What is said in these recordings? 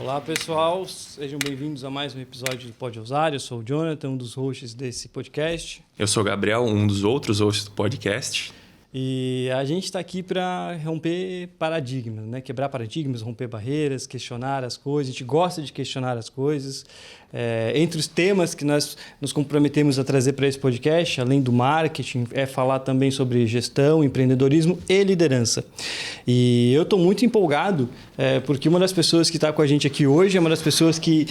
Olá pessoal, sejam bem-vindos a mais um episódio do Pode Ousar. Eu sou o Jonathan, um dos hosts desse podcast. Eu sou o Gabriel, um dos outros hosts do podcast. E a gente está aqui para romper paradigmas, né? Quebrar paradigmas, romper barreiras, questionar as coisas. A gente gosta de questionar as coisas. Entre os temas que nós nos comprometemos a trazer para esse podcast, além do marketing, é falar também sobre gestão, empreendedorismo e liderança. E eu estou muito empolgado porque uma das pessoas que está com a gente aqui hoje é uma das pessoas que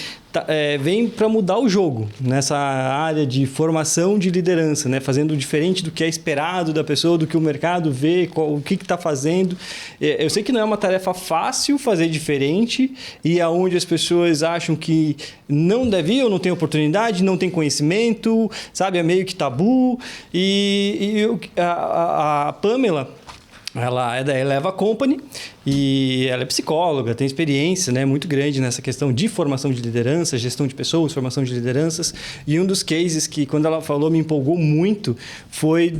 vem para mudar o jogo nessa área de formação de liderança, né? Fazendo diferente do que é esperado da pessoa, do que o mercado vê, o que está fazendo. Eu sei que não é uma tarefa fácil fazer diferente e aonde as pessoas acham que não devia ou não tem oportunidade, não tem conhecimento, sabe? É meio que tabu. A Pamela, ela é da Eleva Company e ela é psicóloga, tem experiência, né, muito grande nessa questão de formação de liderança, gestão de pessoas, formação de lideranças. E um dos cases que, quando ela falou, me empolgou muito foi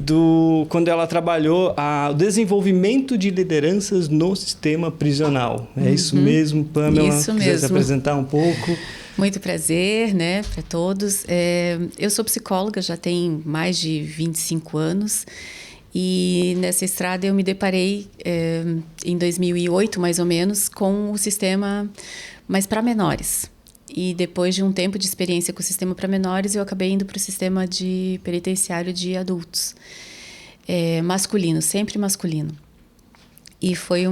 quando ela trabalhou o desenvolvimento de lideranças no sistema prisional. É isso mesmo, Pamela? Isso mesmo. Quiser se apresentar um pouco? Muito prazer, né, para todos. Eu sou psicóloga, já tem mais de 25 anos. E nessa estrada eu me deparei, em 2008, mais ou menos, com o sistema, mas para menores. E depois de um tempo de experiência com o sistema para menores, eu acabei indo para o sistema de penitenciário de adultos. Masculino, sempre masculino. E foi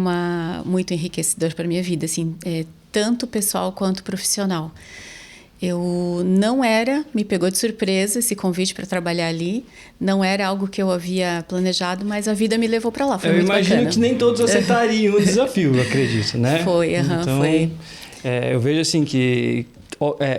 muito enriquecedor para a minha vida, assim, tanto pessoal quanto profissional. Me pegou de surpresa esse convite para trabalhar ali. Não era algo que eu havia planejado, mas a vida me levou para lá. Foi muito bacana. Eu imagino que nem todos aceitariam o desafio, eu acredito, né? Então, foi. Eu vejo assim que,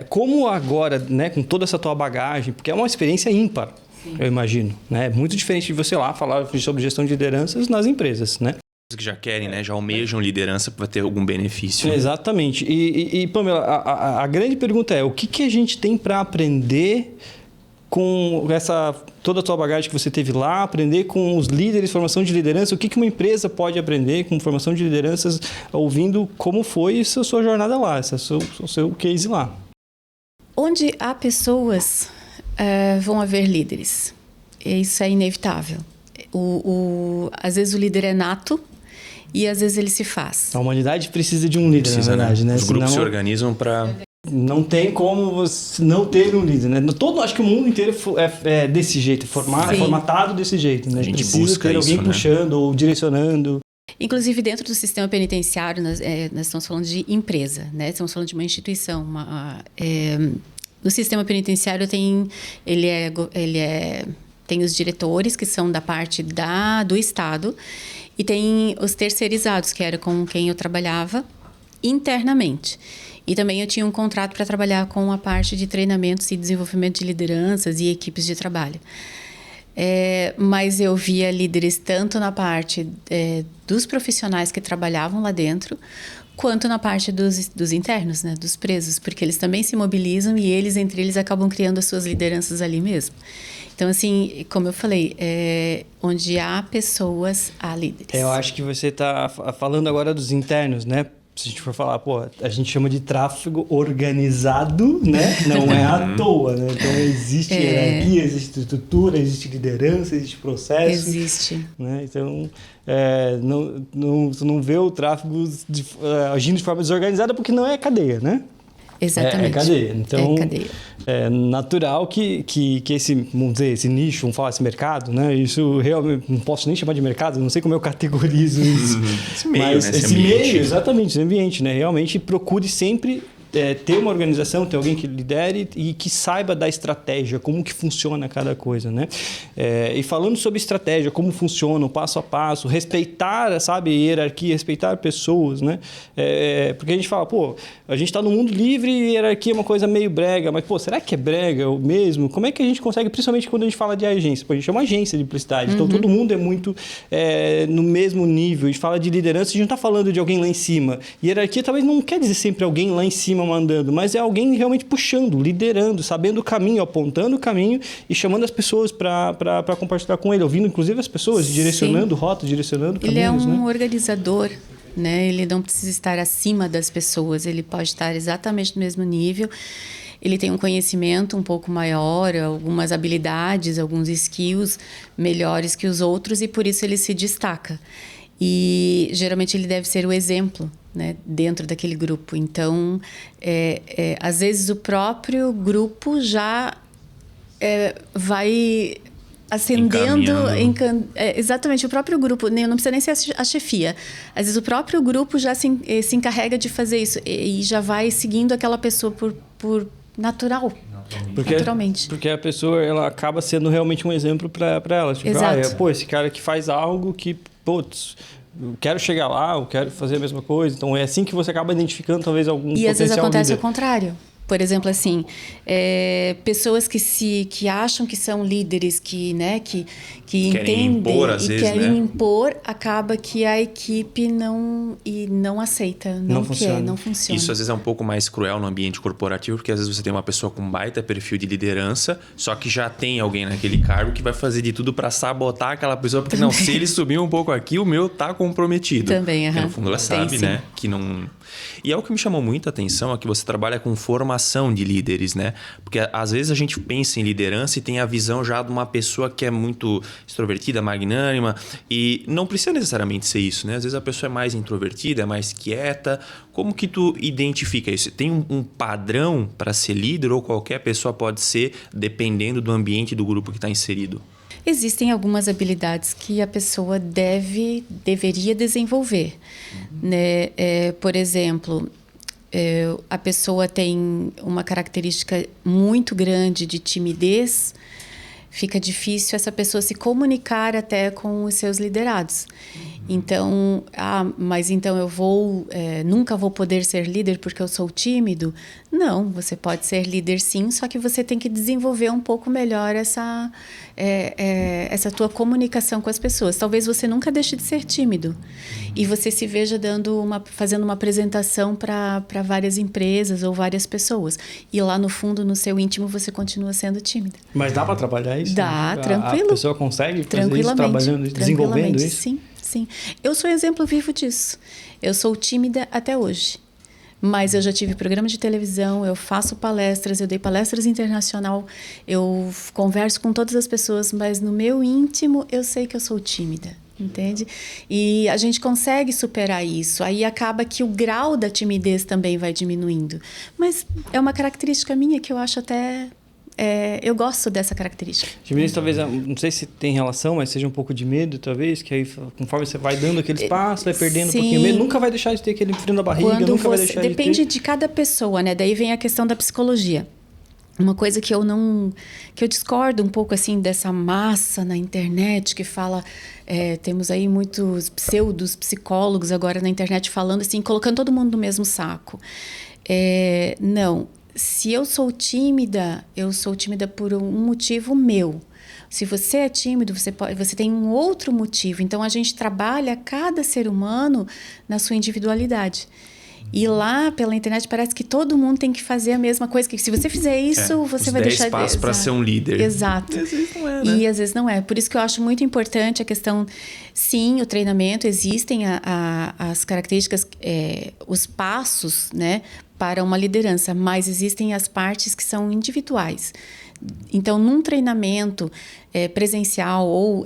como agora, né, com toda essa tua bagagem, porque é uma experiência ímpar, sim, eu imagino, né? Muito diferente de você lá falar sobre gestão de lideranças nas empresas, né? Que já querem, né? Já almejam liderança para ter algum benefício. Exatamente. E Pamela, a grande pergunta é: o que a gente tem para aprender com toda a tua bagagem que você teve lá, aprender com os líderes, formação de liderança? O que uma empresa pode aprender com formação de lideranças, ouvindo como foi essa sua jornada lá, o seu case lá? Onde há pessoas, vão haver líderes. Isso é inevitável. Às vezes o líder é nato, e às vezes ele se faz. A humanidade precisa de um líder, na verdade, né? Os grupos se organizam para... Não tem como você não ter um líder, né? Acho que o mundo inteiro é desse jeito, é formatado desse jeito, né? A gente precisa busca ter alguém isso, puxando, né? Ou direcionando. Inclusive, dentro do sistema penitenciário, nós estamos falando de empresa, né? Estamos falando de uma instituição. No sistema penitenciário tem os diretores, que são da parte do Estado, e tem os terceirizados, que era com quem eu trabalhava internamente. E também eu tinha um contrato para trabalhar com a parte de treinamentos e desenvolvimento de lideranças e equipes de trabalho. Mas eu via líderes tanto na parte dos profissionais que trabalhavam lá dentro, quanto na parte dos internos, né, dos presos, porque eles também se mobilizam e entre eles acabam criando as suas lideranças ali mesmo. Então, assim, como eu falei, onde há pessoas, há líderes. Eu acho que você está falando agora dos internos, né? Se a gente for falar, a gente chama de tráfego organizado, né? Não é à toa, né? Então, existe hierarquia, existe estrutura, existe liderança, existe processo. Existe. Né? Então, tu não vê o tráfego agindo de forma desorganizada porque não é cadeia, né? Exatamente. É cadeia. Então, é cadeia. É natural que esse, vamos dizer, esse nicho, vamos falar esse mercado, né? Isso realmente, não posso nem chamar de mercado, não sei como eu categorizo isso. Esse meio, mas né? Esse meio, exatamente, esse ambiente, né? Realmente procure sempre ter uma organização, ter alguém que lidere e que saiba da estratégia, como que funciona cada coisa, né? E falando sobre estratégia, como funciona, o passo a passo, respeitar, sabe, hierarquia, respeitar pessoas, né? Porque a gente fala, a gente está no mundo livre e hierarquia é uma coisa meio brega, mas, será que é brega mesmo? Como é que a gente consegue, principalmente quando a gente fala de agência? A gente é uma agência de publicidade, então todo mundo é muito no mesmo nível. A gente fala de liderança, a gente não está falando de alguém lá em cima. Hierarquia talvez não quer dizer sempre alguém lá em cima mandando, mas é alguém realmente puxando, liderando, sabendo o caminho, apontando o caminho e chamando as pessoas para compartilhar com ele, ouvindo inclusive as pessoas, direcionando rotas, direcionando caminhos. Ele é um organizador né? Ele não precisa estar acima das pessoas, ele pode estar exatamente no mesmo nível. Ele tem um conhecimento um pouco maior, algumas habilidades, alguns skills melhores que os outros e por isso ele se destaca. E geralmente ele deve ser o exemplo, né, dentro daquele grupo. Então, às vezes o próprio grupo já vai acendendo... exatamente, o próprio grupo, não precisa nem ser a chefia. Às vezes o próprio grupo já se encarrega de fazer isso e já vai seguindo aquela pessoa por naturalmente. Porque a pessoa ela acaba sendo realmente um exemplo para ela. Tipo, Exato. Esse cara que faz algo que, putz, eu quero chegar lá, eu quero fazer a mesma coisa. Então é assim que você acaba identificando talvez algum potencial E às vezes acontece líder. o contrário. Por exemplo, assim, pessoas que acham que são líderes, que Querem entendem impor, às e vezes, querem né? impor, acaba que a equipe não aceita, não funciona. Isso às vezes é um pouco mais cruel no ambiente corporativo, porque às vezes você tem uma pessoa com baita perfil de liderança, só que já tem alguém naquele cargo que vai fazer de tudo para sabotar aquela pessoa, porque não, se ele subir um pouco aqui, o meu tá comprometido. Também, Porque no fundo ela sabe, sim. né? Que não... E é o que me chamou muita atenção, é que você trabalha com formação de líderes, né? Porque às vezes a gente pensa em liderança e tem a visão já de uma pessoa que é muito extrovertida, magnânima, e não precisa necessariamente ser isso, né? Às vezes a pessoa é mais introvertida, é mais quieta. Como que tu identifica isso? Tem um padrão para ser líder ou qualquer pessoa pode ser, dependendo do ambiente do grupo que está inserido? Existem algumas habilidades que a pessoa deveria desenvolver, né? Por exemplo, a pessoa tem uma característica muito grande de timidez, fica difícil essa pessoa se comunicar até com os seus liderados. Então, mas então eu nunca vou poder ser líder porque eu sou tímido? Não, você pode ser líder sim, só que você tem que desenvolver um pouco melhor essa tua comunicação com as pessoas. Talvez você nunca deixe de ser tímido e você se veja fazendo uma apresentação para várias empresas ou várias pessoas. E lá no fundo, no seu íntimo, você continua sendo tímida. Mas dá para trabalhar isso? Dá, tranquilo. A pessoa consegue fazer isso, trabalhando, desenvolvendo isso? Sim. Eu sou exemplo vivo disso. Eu sou tímida até hoje. Mas eu já tive programa de televisão, eu faço palestras, eu dei palestras internacional, eu converso com todas as pessoas, mas no meu íntimo eu sei que eu sou tímida, entende? E a gente consegue superar isso. Aí acaba que o grau da timidez também vai diminuindo. Mas é uma característica minha que eu acho até... eu gosto dessa característica. Timidez talvez, não sei se tem relação, mas seja um pouco de medo, talvez, que aí conforme você vai dando aquele espaço, vai perdendo um pouquinho de medo, nunca vai deixar de ter aquele frio na barriga, nunca vai deixar depende de ter... de cada pessoa, né? Daí vem a questão da psicologia. Uma coisa que eu discordo um pouco assim dessa massa na internet que fala, temos aí muitos pseudos-psicólogos agora na internet falando assim, colocando todo mundo no mesmo saco. Não. Se eu sou tímida por um motivo meu. Se você é tímido, você tem um outro motivo. Então, a gente trabalha cada ser humano na sua individualidade. E lá, pela internet, parece que todo mundo tem que fazer a mesma coisa. Que se você fizer isso, você vai deixar... 10 passos para ser um líder. Exato. E às vezes não é, né? E às vezes não é. Por isso que eu acho muito importante a questão... Sim, o treinamento, existem as características, os passos, né, para uma liderança, mas existem as partes que são individuais. Então, num treinamento presencial ou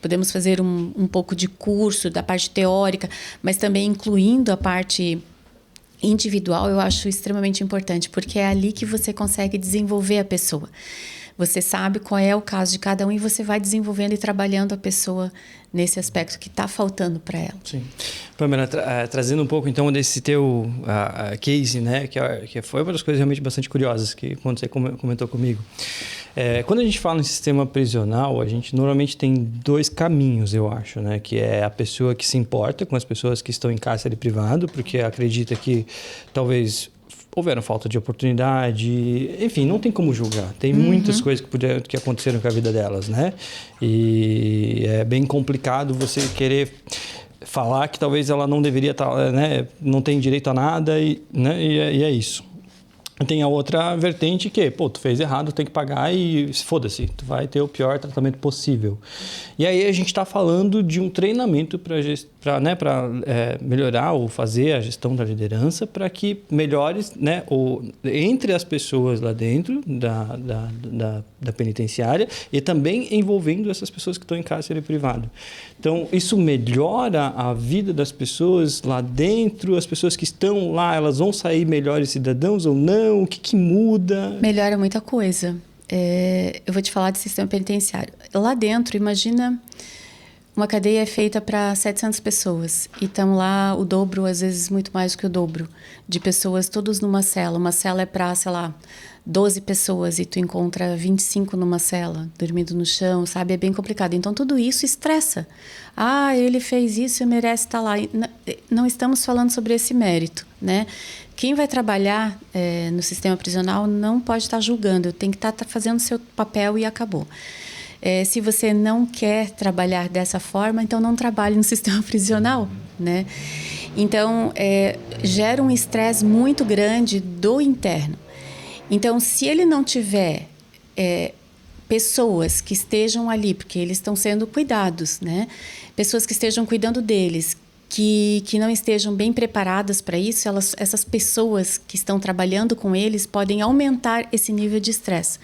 podemos fazer um pouco de curso da parte teórica, mas também incluindo a parte individual, eu acho extremamente importante, porque é ali que você consegue desenvolver a pessoa. Você sabe qual é o caso de cada um e você vai desenvolvendo e trabalhando a pessoa nesse aspecto que está faltando para ela. Sim. Pamela, trazendo um pouco então desse teu case, né, que foi uma das coisas realmente bastante curiosas que quando você comentou comigo. Quando a gente fala em sistema prisional, a gente normalmente tem dois caminhos, eu acho, né, que é a pessoa que se importa com as pessoas que estão em cárcere privado, porque acredita que talvez houveram falta de oportunidade, enfim, não tem como julgar. Tem muitas coisas que aconteceram com a vida delas, né? E é bem complicado você querer falar que talvez ela não deveria estar, né? Não tem direito a nada, né? E é isso. Tem a outra vertente que, pô, tu fez errado, tem que pagar e foda-se, tu vai ter o pior tratamento possível. E aí a gente está falando de um treinamento para melhorar ou fazer a gestão da liderança para que melhore, né, entre as pessoas lá dentro da penitenciária e também envolvendo essas pessoas que estão em cárcere privado. Então, isso melhora a vida das pessoas lá dentro, as pessoas que estão lá, elas vão sair melhores cidadãos ou não? O que muda? Melhora muita coisa. Eu vou te falar de sistema penitenciário. Lá dentro, imagina uma cadeia feita para 700 pessoas. E estão lá o dobro, às vezes muito mais do que o dobro, de pessoas todos numa cela. Uma cela é para, sei lá, 12 pessoas e tu encontra 25 numa cela, dormindo no chão, sabe? É bem complicado. Então, tudo isso estressa. Ah, ele fez isso e merece estar lá. Não estamos falando sobre esse mérito, né? Quem vai trabalhar no sistema prisional não pode estar julgando, tem que estar fazendo seu papel e acabou. Se você não quer trabalhar dessa forma, então não trabalhe no sistema prisional, né? Então, gera um estresse muito grande do interno. Então, se ele não tiver pessoas que estejam ali, porque eles estão sendo cuidados, né? Pessoas que estejam cuidando deles, que não estejam bem preparadas para isso, essas pessoas que estão trabalhando com eles podem aumentar esse nível de estresse.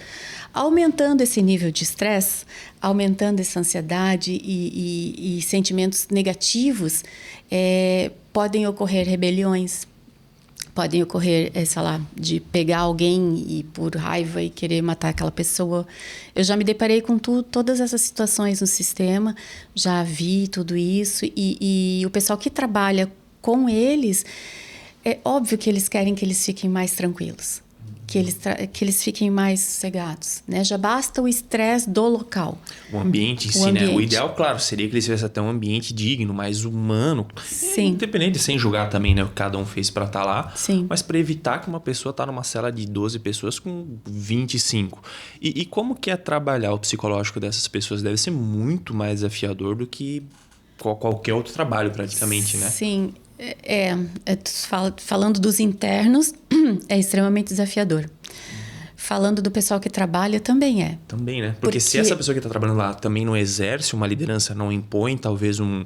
Aumentando esse nível de estresse, aumentando essa ansiedade e sentimentos negativos, podem ocorrer rebeliões, podem ocorrer, sei lá, de pegar alguém e por raiva e querer matar aquela pessoa. Eu já me deparei com todas essas situações no sistema, já vi tudo isso e o pessoal que trabalha com eles, é óbvio que eles querem que eles fiquem mais tranquilos, que eles fiquem mais sossegados, né? Já basta o estresse do local. O ambiente em si, né? O ideal, claro, seria que eles tivessem até um ambiente digno, mais humano. Sim. Independente, sem julgar também, né? O que cada um fez para estar lá. Sim. Mas para evitar que uma pessoa tá numa cela de 12 pessoas com 25. E como que é trabalhar o psicológico dessas pessoas? Deve ser muito mais desafiador do que qualquer outro trabalho, praticamente, né? Sim. Falando dos internos, é extremamente desafiador. Falando do pessoal que trabalha, também é. Também, né? Porque se essa pessoa que está trabalhando lá também não exerce uma liderança, não impõe talvez um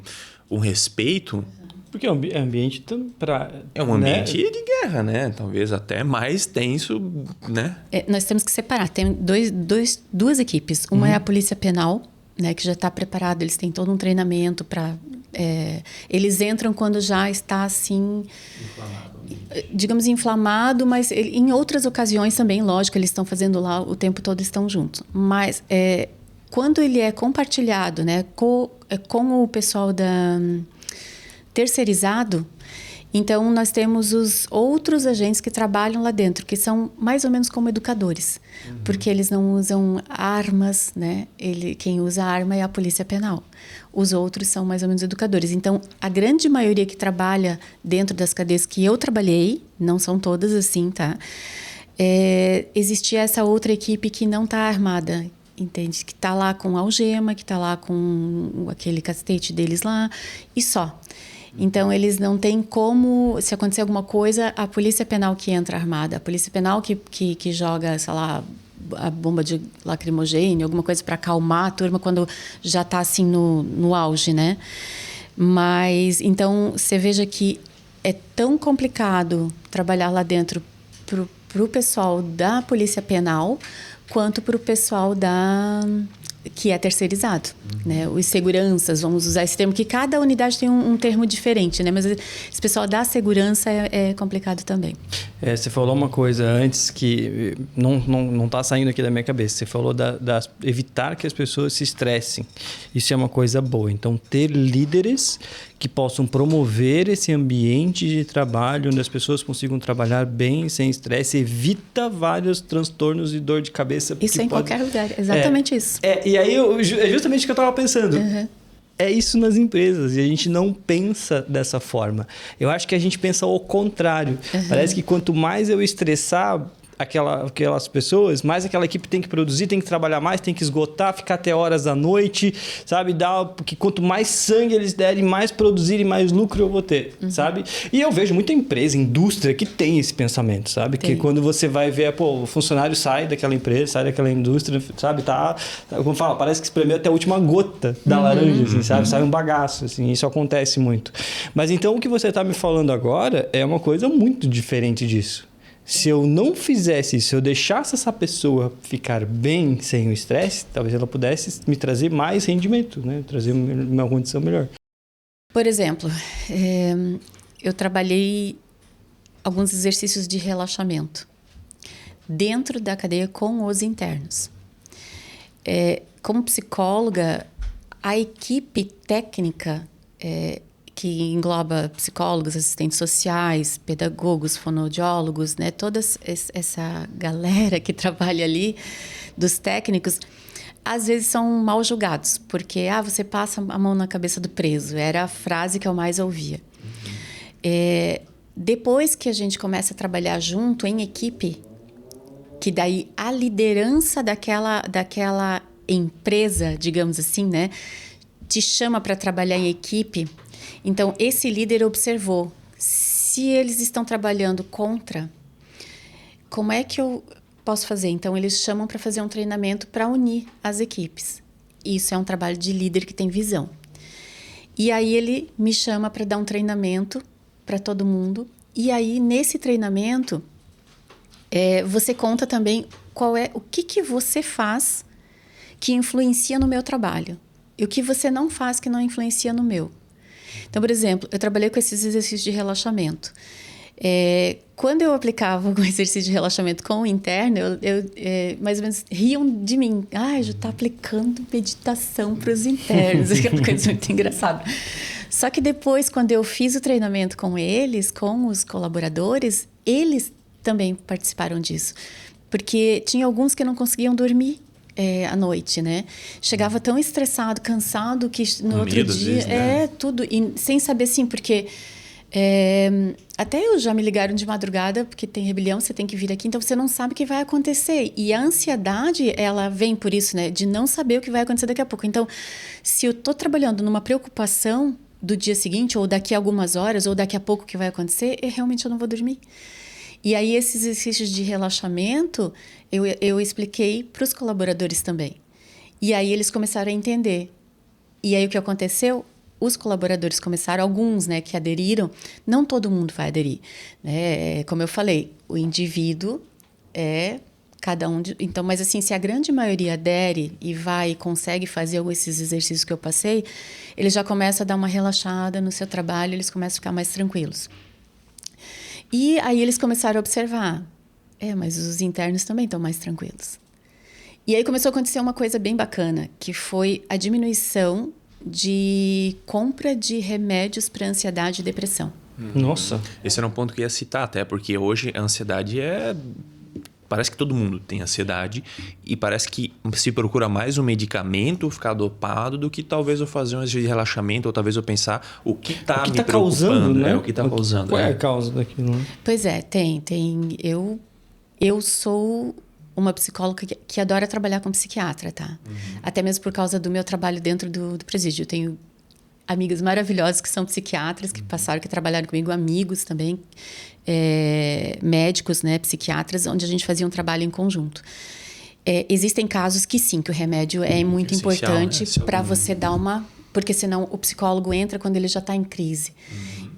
respeito... Porque é um ambiente para... É um ambiente de guerra, né? Talvez até mais tenso, né? Nós temos que separar. Tem duas equipes. Uma é a polícia penal, né, que já está preparado. Eles têm todo um treinamento para... eles entram quando já está assim... digamos, inflamado, mas em outras ocasiões também, lógico, eles estão fazendo lá o tempo todo, estão juntos. Mas quando ele é compartilhado, né, com o pessoal terceirizado, então nós temos os outros agentes que trabalham lá dentro, que são mais ou menos como educadores, porque eles não usam armas, né? Quem usa arma é a polícia penal. Os outros são mais ou menos educadores. Então, a grande maioria que trabalha dentro das cadeias que eu trabalhei, não são todas assim, tá? Existia essa outra equipe que não está armada, entende? Que está lá com algema, que está lá com aquele cacete deles lá, e só. Então, eles não têm como, se acontecer alguma coisa, a polícia penal que entra armada, a polícia penal que joga, sei lá, a bomba de lacrimogênio, alguma coisa para acalmar a turma quando já está assim no auge, né? Mas, então, você veja que é tão complicado trabalhar lá dentro para o pessoal da polícia penal quanto para o pessoal que é terceirizado, né? Os seguranças, vamos usar esse termo, que cada unidade tem um termo diferente, né? Mas esse pessoal da segurança é complicado também. Você falou uma coisa antes que não está saindo aqui da minha cabeça. Você falou evitar que as pessoas se estressem. Isso é uma coisa boa. Então, ter líderes que possam promover esse ambiente de trabalho onde as pessoas consigam trabalhar bem, sem estresse, evita vários transtornos e dor de cabeça. Isso em qualquer lugar, exatamente isso. E aí, é justamente o que eu estava pensando. Uhum. É isso nas empresas, e a gente não pensa dessa forma. Eu acho que a gente pensa ao contrário. Uhum. Parece que quanto mais eu estressar, aquelas pessoas, mais aquela equipe tem que produzir, tem que trabalhar mais, tem que esgotar, ficar até horas da noite, sabe? Porque quanto mais sangue eles derem, mais produzirem, mais lucro eu vou ter, sabe? E eu vejo muita empresa, indústria que tem esse pensamento, sabe? Que quando você vai ver, o funcionário sai daquela empresa, sai daquela indústria, sabe? Como fala, parece que espremeu até a última gota da laranja, assim, sabe? Sai um bagaço, assim, isso acontece muito. Mas então o que você está me falando agora é uma coisa muito diferente disso. Se eu não fizesse isso, se eu deixasse essa pessoa ficar bem sem o estresse, talvez ela pudesse me trazer mais rendimento, né? Trazer uma condição melhor. Por exemplo, eu trabalhei alguns exercícios de relaxamento dentro da cadeia com os internos. Como psicóloga, a equipe técnica que engloba psicólogos, assistentes sociais, pedagogos, fonoaudiólogos, né? Toda essa galera que trabalha ali, dos técnicos, às vezes são mal julgados, porque você passa a mão na cabeça do preso, era a frase que eu mais ouvia. Depois que a gente começa a trabalhar junto, em equipe, que daí a liderança daquela empresa, digamos assim, né, te chama para trabalhar em equipe. Então, esse líder observou, se eles estão trabalhando contra, como é que eu posso fazer? Então, eles chamam para fazer um treinamento para unir as equipes. Isso é um trabalho de líder que tem visão. E aí, ele me chama para dar um treinamento para todo mundo. E aí, nesse treinamento, você conta também o que você faz que influencia no meu trabalho. E o que você não faz que não influencia no meu. Então, por exemplo, eu trabalhei com esses exercícios de relaxamento. Quando eu aplicava o exercício de relaxamento com o interno, mais ou menos riam de mim. Já está aplicando meditação para os internos. Aquela coisa muito engraçada. Só que depois, quando eu fiz o treinamento com eles, com os colaboradores, eles também participaram disso. Porque tinha alguns que não conseguiam dormir à noite, né? Chegava tão estressado, cansado, que no outro dia... Vezes, né? Tudo. E sem saber, sim, porque... até eu já me ligaram de madrugada, porque tem rebelião, você tem que vir aqui, então você não sabe o que vai acontecer. E a ansiedade, ela vem por isso, né? De não saber o que vai acontecer daqui a pouco. Então, se eu estou trabalhando numa preocupação do dia seguinte, ou daqui a algumas horas, ou daqui a pouco o que vai acontecer, realmente eu não vou dormir. E aí, esses exercícios de relaxamento, eu expliquei para os colaboradores também. E aí, eles começaram a entender. E aí, o que aconteceu? Os colaboradores começaram, alguns, né, que aderiram, não todo mundo vai aderir. Né? Como eu falei, o indivíduo cada um... Então, mas assim, se a grande maioria adere e vai e consegue fazer esses exercícios que eu passei, eles já começam a dar uma relaxada no seu trabalho, eles começam a ficar mais tranquilos. E aí eles começaram a observar. Mas os internos também estão mais tranquilos. E aí começou a acontecer uma coisa bem bacana, que foi a diminuição de compra de remédios para ansiedade e depressão. Nossa. Esse era um ponto que eu ia citar até, porque hoje a ansiedade Parece que todo mundo tem ansiedade e parece que se procura mais um medicamento, ficar dopado, do que talvez eu fazer um exercício de relaxamento, ou talvez eu pensar o que está me preocupando. Causando, né? O que está causando. Qual é a causa daquilo? Pois tem. Eu sou uma psicóloga que adora trabalhar com psiquiatra, tá? Até mesmo por causa do meu trabalho dentro do presídio. Eu tenho amigas maravilhosas que são psiquiatras, que passaram, que trabalharam comigo, amigos também, médicos, né, psiquiatras, onde a gente fazia um trabalho em conjunto. Existem casos que sim, que o remédio é muito importante, né, para você dar uma... Porque senão o psicólogo entra quando ele já está em crise.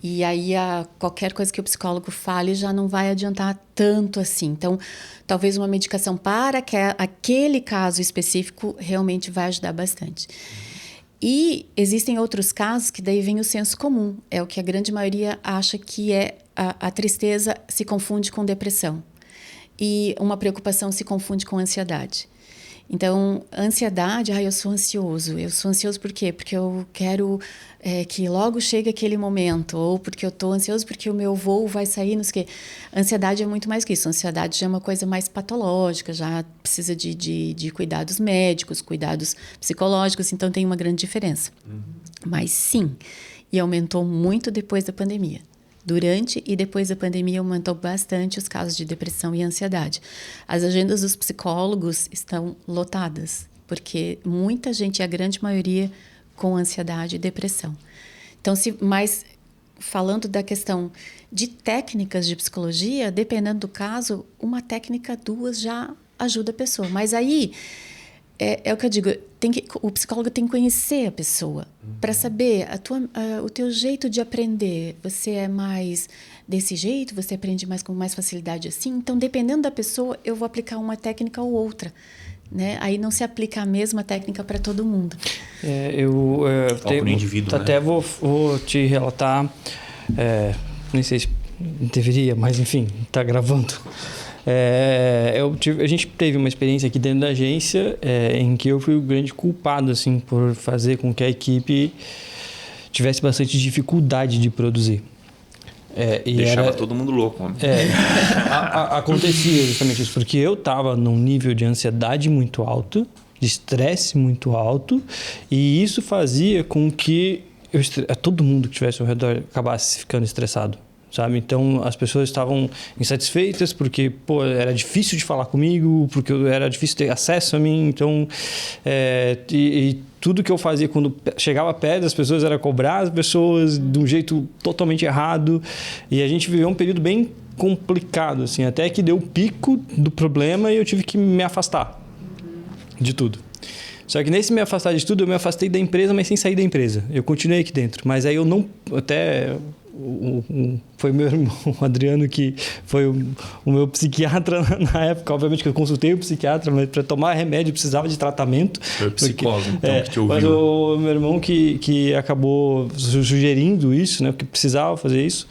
E aí qualquer coisa que o psicólogo fale já não vai adiantar tanto assim. Então, talvez uma medicação para aquele caso específico realmente vai ajudar bastante. E existem outros casos que daí vem o senso comum. É o que a grande maioria acha que a tristeza se confunde com depressão. E uma preocupação se confunde com ansiedade. Então, ansiedade, eu sou ansioso. Eu sou ansioso por quê? Porque eu quero que logo chegue aquele momento. Ou porque eu estou ansioso porque o meu voo vai sair, não sei o quê. Ansiedade é muito mais que isso. Ansiedade já é uma coisa mais patológica, já precisa de cuidados médicos, cuidados psicológicos. Então, tem uma grande diferença. Mas sim, e aumentou muito depois da pandemia. Durante e depois da pandemia aumentou bastante os casos de depressão e ansiedade. As agendas dos psicólogos estão lotadas, porque muita gente, a grande maioria, com ansiedade e depressão. Então, mas falando da questão de técnicas de psicologia, dependendo do caso, uma técnica, 2 já ajuda a pessoa. Mas aí, é o que eu digo, o psicólogo tem que conhecer a pessoa para saber o teu jeito de aprender. Você é mais desse jeito? Você aprende mais com mais facilidade assim? Então, dependendo da pessoa, eu vou aplicar uma técnica ou outra. Né? Aí não se aplica a mesma técnica para todo mundo. No indivíduo, até né? vou te relatar, nem sei se deveria, mas enfim, está gravando. A gente teve uma experiência aqui dentro da agência em que eu fui o grande culpado assim, por fazer com que a equipe tivesse bastante dificuldade de produzir. Deixava todo mundo louco. Acontecia justamente isso, porque eu estava num nível de ansiedade muito alto, de estresse muito alto, e isso fazia com que todo mundo que estivesse ao redor acabasse ficando estressado. Sabe? Então, as pessoas estavam insatisfeitas porque era difícil de falar comigo, porque era difícil ter acesso a mim. Então, e tudo que eu fazia quando chegava perto das pessoas era cobrar as pessoas de um jeito totalmente errado. E a gente viveu um período bem complicado, assim, até que deu o pico do problema e eu tive que me afastar de tudo. Só que nesse me afastar de tudo, eu me afastei da empresa, mas sem sair da empresa. Eu continuei aqui dentro, mas aí eu não... Foi meu irmão, o Adriano, que foi o meu psiquiatra na época. Obviamente que eu consultei o psiquiatra, mas para tomar remédio precisava de tratamento. Foi o psicólogo, então, que te ouviu. Mas o meu irmão que acabou sugerindo isso, né, que precisava fazer isso.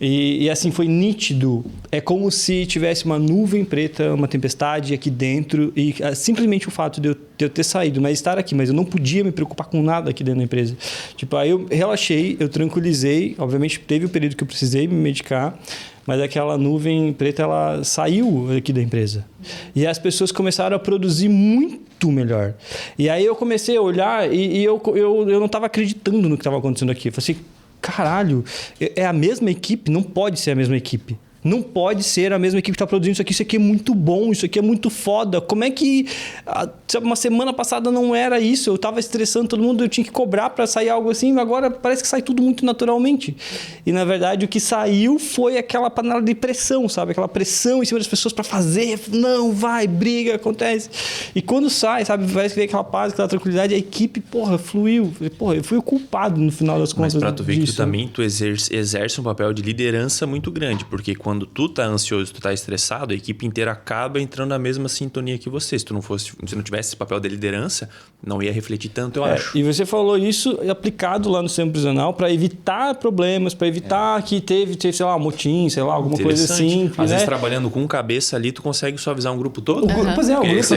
E assim, foi nítido. É como se tivesse uma nuvem preta, uma tempestade aqui dentro. E simplesmente o fato de eu ter saído, mas estar aqui. Mas eu não podia me preocupar com nada aqui dentro da empresa. Tipo, aí eu relaxei, eu tranquilizei. Obviamente, teve o período que eu precisei me medicar. Mas aquela nuvem preta, ela saiu aqui da empresa. E as pessoas começaram a produzir muito melhor. E aí eu comecei a olhar e eu não estava acreditando no que estava acontecendo aqui. Eu falei assim, caralho, é a mesma equipe? Não pode ser a mesma equipe. Não pode ser a mesma equipe que está produzindo isso aqui é muito bom, isso aqui é muito foda. Como é que uma semana passada não era isso? Eu estava estressando todo mundo, eu tinha que cobrar para sair algo assim, agora parece que sai tudo muito naturalmente. E na verdade o que saiu foi aquela panela de pressão, sabe? Aquela pressão em cima das pessoas para fazer, não, vai, briga, acontece. E quando sai, sabe, parece que vem aquela paz, aquela tranquilidade, a equipe, fluiu. Eu fui o culpado no final das contas. Mas para tu ver que tu exerce um papel de liderança muito grande, porque quando tu tá ansioso, tu tá estressado, a equipe inteira acaba entrando na mesma sintonia que você. Se tu não tivesse esse papel de liderança, não ia refletir tanto, eu acho. E você falou isso aplicado lá no sistema prisional para evitar problemas, para evitar que teve, sei lá, motim, sei lá, alguma coisa assim. Às vezes trabalhando com cabeça ali, tu consegue suavizar um grupo todo. Pois é, o grupo... Esse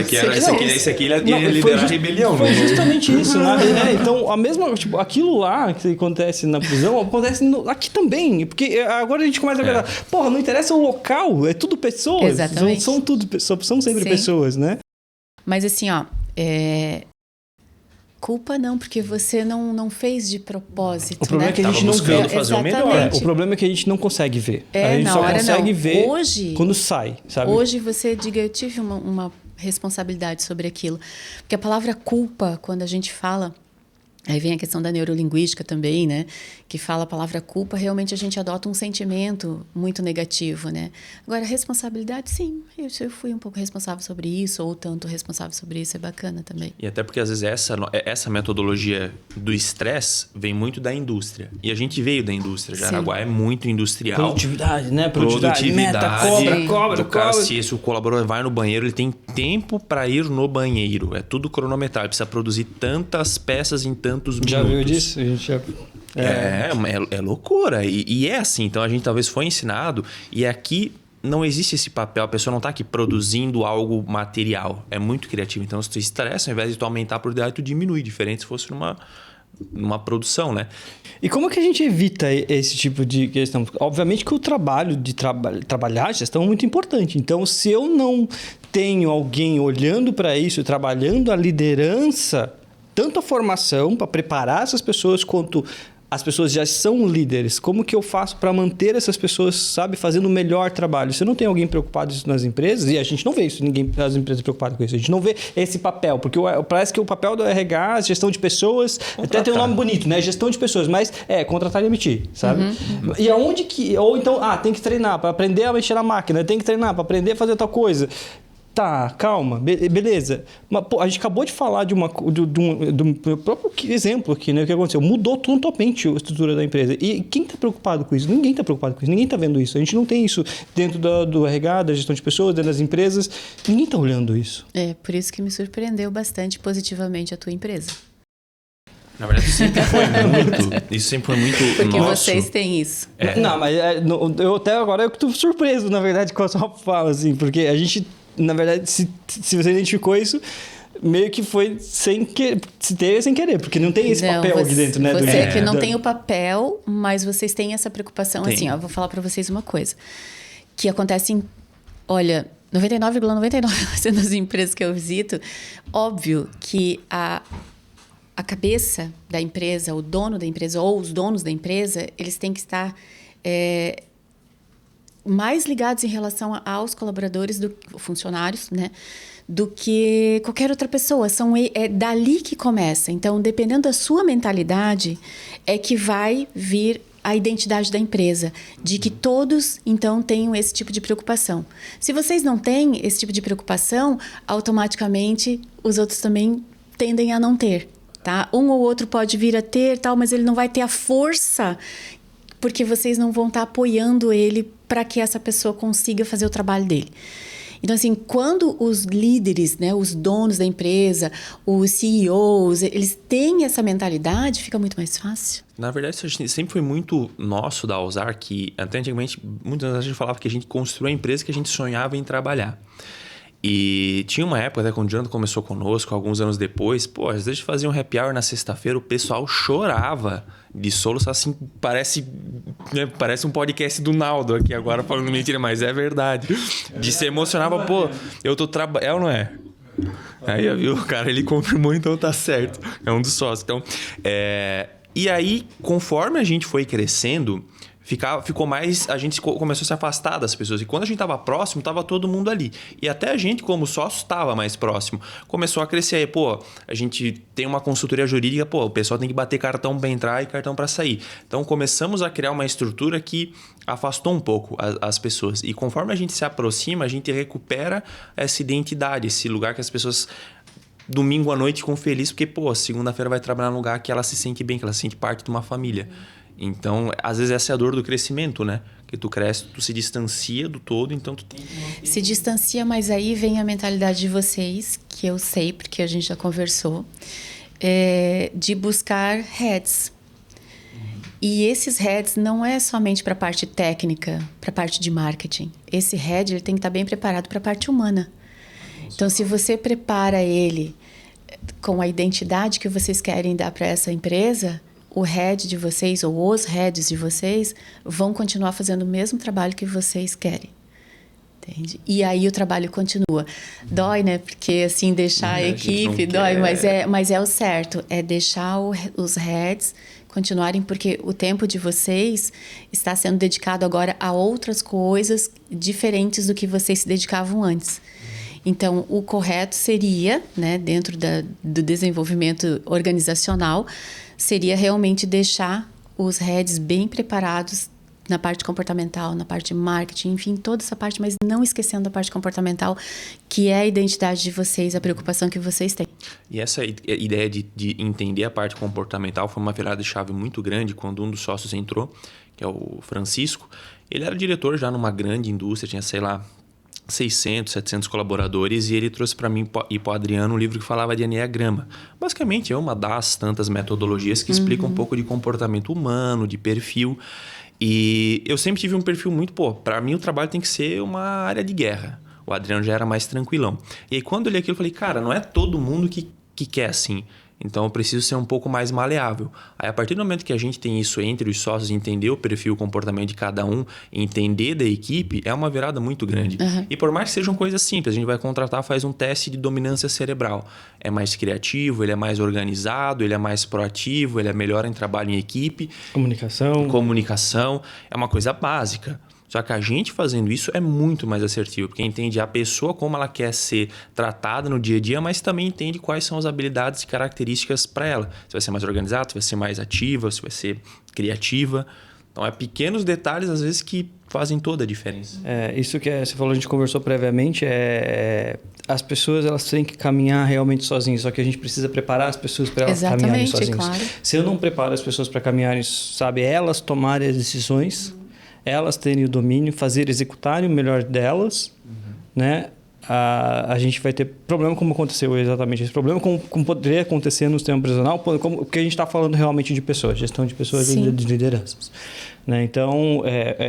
aqui ia liderar a rebelião. Foi justamente isso, né? Então, a mesma, aquilo lá que acontece na prisão, acontece aqui também. Porque agora a gente começa a ver, não interessa o local, é tudo pessoas. Exatamente. São sempre pessoas, né? Mas assim, culpa não, porque você não fez de propósito. O problema é que a gente não vê. Fazer o melhor. O problema é que a gente não consegue ver. A gente na só hora consegue ver hoje, quando sai, sabe? Hoje você diga, eu tive uma responsabilidade sobre aquilo. Porque a palavra culpa, quando a gente fala... Aí vem a questão da neurolinguística também, né? Que fala a palavra culpa, realmente a gente adota um sentimento muito negativo, né? Agora, responsabilidade, sim. Eu fui um pouco responsável sobre isso, ou tanto responsável sobre isso, é bacana também. E até porque, às vezes, essa metodologia do estresse vem muito da indústria. E a gente veio da indústria. Jaraguá é muito industrial. Produtividade, né? Produtividade. Meta, cobra. Se o colaborador vai no banheiro, ele tem tempo para ir no banheiro. É tudo cronometrado. Ele precisa produzir tantas peças em tantos minutos. Já viu disso? A gente já... É loucura. E é assim. Então, a gente talvez foi ensinado. E aqui não existe esse papel. A pessoa não está aqui produzindo algo material. É muito criativo. Então, se tu estressa, ao invés de tu aumentar a produtividade, tu diminui. Diferente se fosse numa produção, né? E como que a gente evita esse tipo de questão? Obviamente que o trabalho de trabalhar a gestão é muito importante. Então, se eu não tenho alguém olhando para isso, trabalhando a liderança... Tanto a formação para preparar essas pessoas, quanto as pessoas já são líderes. Como que eu faço para manter essas pessoas, sabe, fazendo o melhor trabalho? Você não tem alguém preocupado isso nas empresas, e a gente não vê isso, as empresas preocupadas com isso. A gente não vê esse papel, porque parece que o papel do RH, gestão de pessoas, até tem um nome bonito, né? Gestão de pessoas, mas contratar e emitir, sabe? E aonde que... Ou então, tem que treinar para aprender a mexer na máquina, tem que treinar para aprender a fazer tal coisa. Tá, calma, beleza. Mas, pô, a gente acabou de falar do meu próprio exemplo aqui, né? O que aconteceu? Mudou totalmente a estrutura da empresa. E quem está preocupado com isso? Ninguém está preocupado com isso, ninguém está vendo isso. A gente não tem isso dentro do RH, da gestão de pessoas, dentro das empresas. Ninguém está olhando isso. Por isso que me surpreendeu bastante positivamente a tua empresa. Na verdade, isso sempre foi muito Porque nosso. vocês têm isso. Não, mas eu até agora eu estou surpreso, na verdade, com a sua fala, assim, porque a gente... Na verdade, se você identificou isso, meio que foi sem querer, porque não tem esse papel aqui dentro, né? Você é que não tem o papel, mas vocês têm essa preocupação. Tem. Assim, vou falar para vocês uma coisa. Que acontece em... Olha, 99,99% das empresas que eu visito, óbvio que a cabeça da empresa, o dono da empresa ou os donos da empresa, eles têm que estar... mais ligados em relação aos colaboradores, funcionários, né? Do que qualquer outra pessoa. É dali que começa. Então, dependendo da sua mentalidade, é que vai vir a identidade da empresa. De que todos, então, tenham esse tipo de preocupação. Se vocês não têm esse tipo de preocupação, automaticamente, os outros também tendem a não ter, tá? Um ou outro pode vir a ter, tal, mas ele não vai ter a força, porque vocês não vão estar apoiando ele para que essa pessoa consiga fazer o trabalho dele. Então, assim, quando os líderes, né, os donos da empresa, os CEOs, eles têm essa mentalidade, fica muito mais fácil. Na verdade, isso sempre foi muito nosso da Alzar, que até antigamente, muitas vezes a gente falava que a gente construiu a empresa que a gente sonhava em trabalhar. E tinha uma época, até quando o Jonathan começou conosco, alguns anos depois, às vezes a gente fazia um happy hour na sexta-feira, o pessoal chorava de soluço, assim, parece um podcast do Naldo aqui agora falando mentira, mas é verdade. De se emocionava, eu tô trabalhando, é ou não é? Aí, viu, o cara, ele confirmou, então tá certo. É um dos sócios. Então, e aí, conforme a gente foi crescendo, ficou mais... A gente começou a se afastar das pessoas. E quando a gente estava próximo, estava todo mundo ali. E até a gente, como sócio, estava mais próximo. Começou a crescer aí. A gente tem uma consultoria jurídica. O pessoal tem que bater cartão para entrar e cartão para sair. Então, começamos a criar uma estrutura que afastou um pouco as pessoas. E conforme a gente se aproxima, a gente recupera essa identidade, esse lugar que as pessoas... Domingo à noite ficam felizes porque, segunda-feira vai trabalhar num lugar que ela se sente bem, que ela se sente parte de uma família. Então, às vezes essa é a dor do crescimento, né? Que tu cresce, tu se distancia do todo, então tu tem que manter... Se distancia, mas aí vem a mentalidade de vocês, que eu sei, porque a gente já conversou, de buscar heads. E esses heads não é somente para a parte técnica, para a parte de marketing. Esse head ele tem que estar bem preparado para a parte humana. Então, se você prepara ele com a identidade que vocês querem dar para essa empresa... o head de vocês ou os heads de vocês vão continuar fazendo o mesmo trabalho que vocês querem. Entende? E aí o trabalho continua. Dói, né? Porque assim, deixar a equipe dói, mas é o certo. É deixar os heads continuarem, porque o tempo de vocês está sendo dedicado agora a outras coisas diferentes do que vocês se dedicavam antes. Então, o correto seria, né, dentro do desenvolvimento organizacional, seria realmente deixar os heads bem preparados na parte comportamental, na parte de marketing, enfim, toda essa parte, mas não esquecendo a parte comportamental, que é a identidade de vocês, a preocupação que vocês têm. E essa ideia de entender a parte comportamental foi uma virada de chave muito grande quando um dos sócios entrou, que é o Francisco. Ele era diretor já numa grande indústria, tinha, 600, 700 colaboradores, e ele trouxe para mim e para o Adriano um livro que falava de Enneagrama. Basicamente é uma das tantas metodologias que explica um pouco de comportamento humano, de perfil. E eu sempre tive um perfil muito... para mim o trabalho tem que ser uma área de guerra. O Adriano já era mais tranquilão. E aí quando eu li aquilo eu falei, cara, não é todo mundo que quer assim. Então eu preciso ser um pouco mais maleável. Aí a partir do momento que a gente tem isso entre os sócios, entender o perfil, o comportamento de cada um, entender da equipe, é uma virada muito grande. E por mais que sejam coisas simples, a gente vai contratar, faz um teste de dominância cerebral. É mais criativo, ele é mais organizado, ele é mais proativo, ele é melhor em trabalho em equipe. Comunicação. É uma coisa básica. Só que a gente fazendo isso é muito mais assertivo, porque entende a pessoa como ela quer ser tratada no dia a dia, mas também entende quais são as habilidades e características para ela. Se vai ser mais organizado, se vai ser mais ativa, se vai ser criativa. Então, é pequenos detalhes, às vezes, que fazem toda a diferença. Isso que você falou, a gente conversou previamente, as pessoas elas têm que caminhar realmente sozinhas, só que a gente precisa preparar as pessoas para elas caminharem sozinhas. Claro. Se eu não preparo as pessoas para caminharem, sabe, elas tomarem as decisões, elas terem o domínio, executarem o melhor delas, né? A gente vai ter problema como aconteceu exatamente esse problema, como poderia acontecer no sistema prisional, porque a gente está falando realmente de pessoas, gestão de pessoas e de lideranças. Né? Então,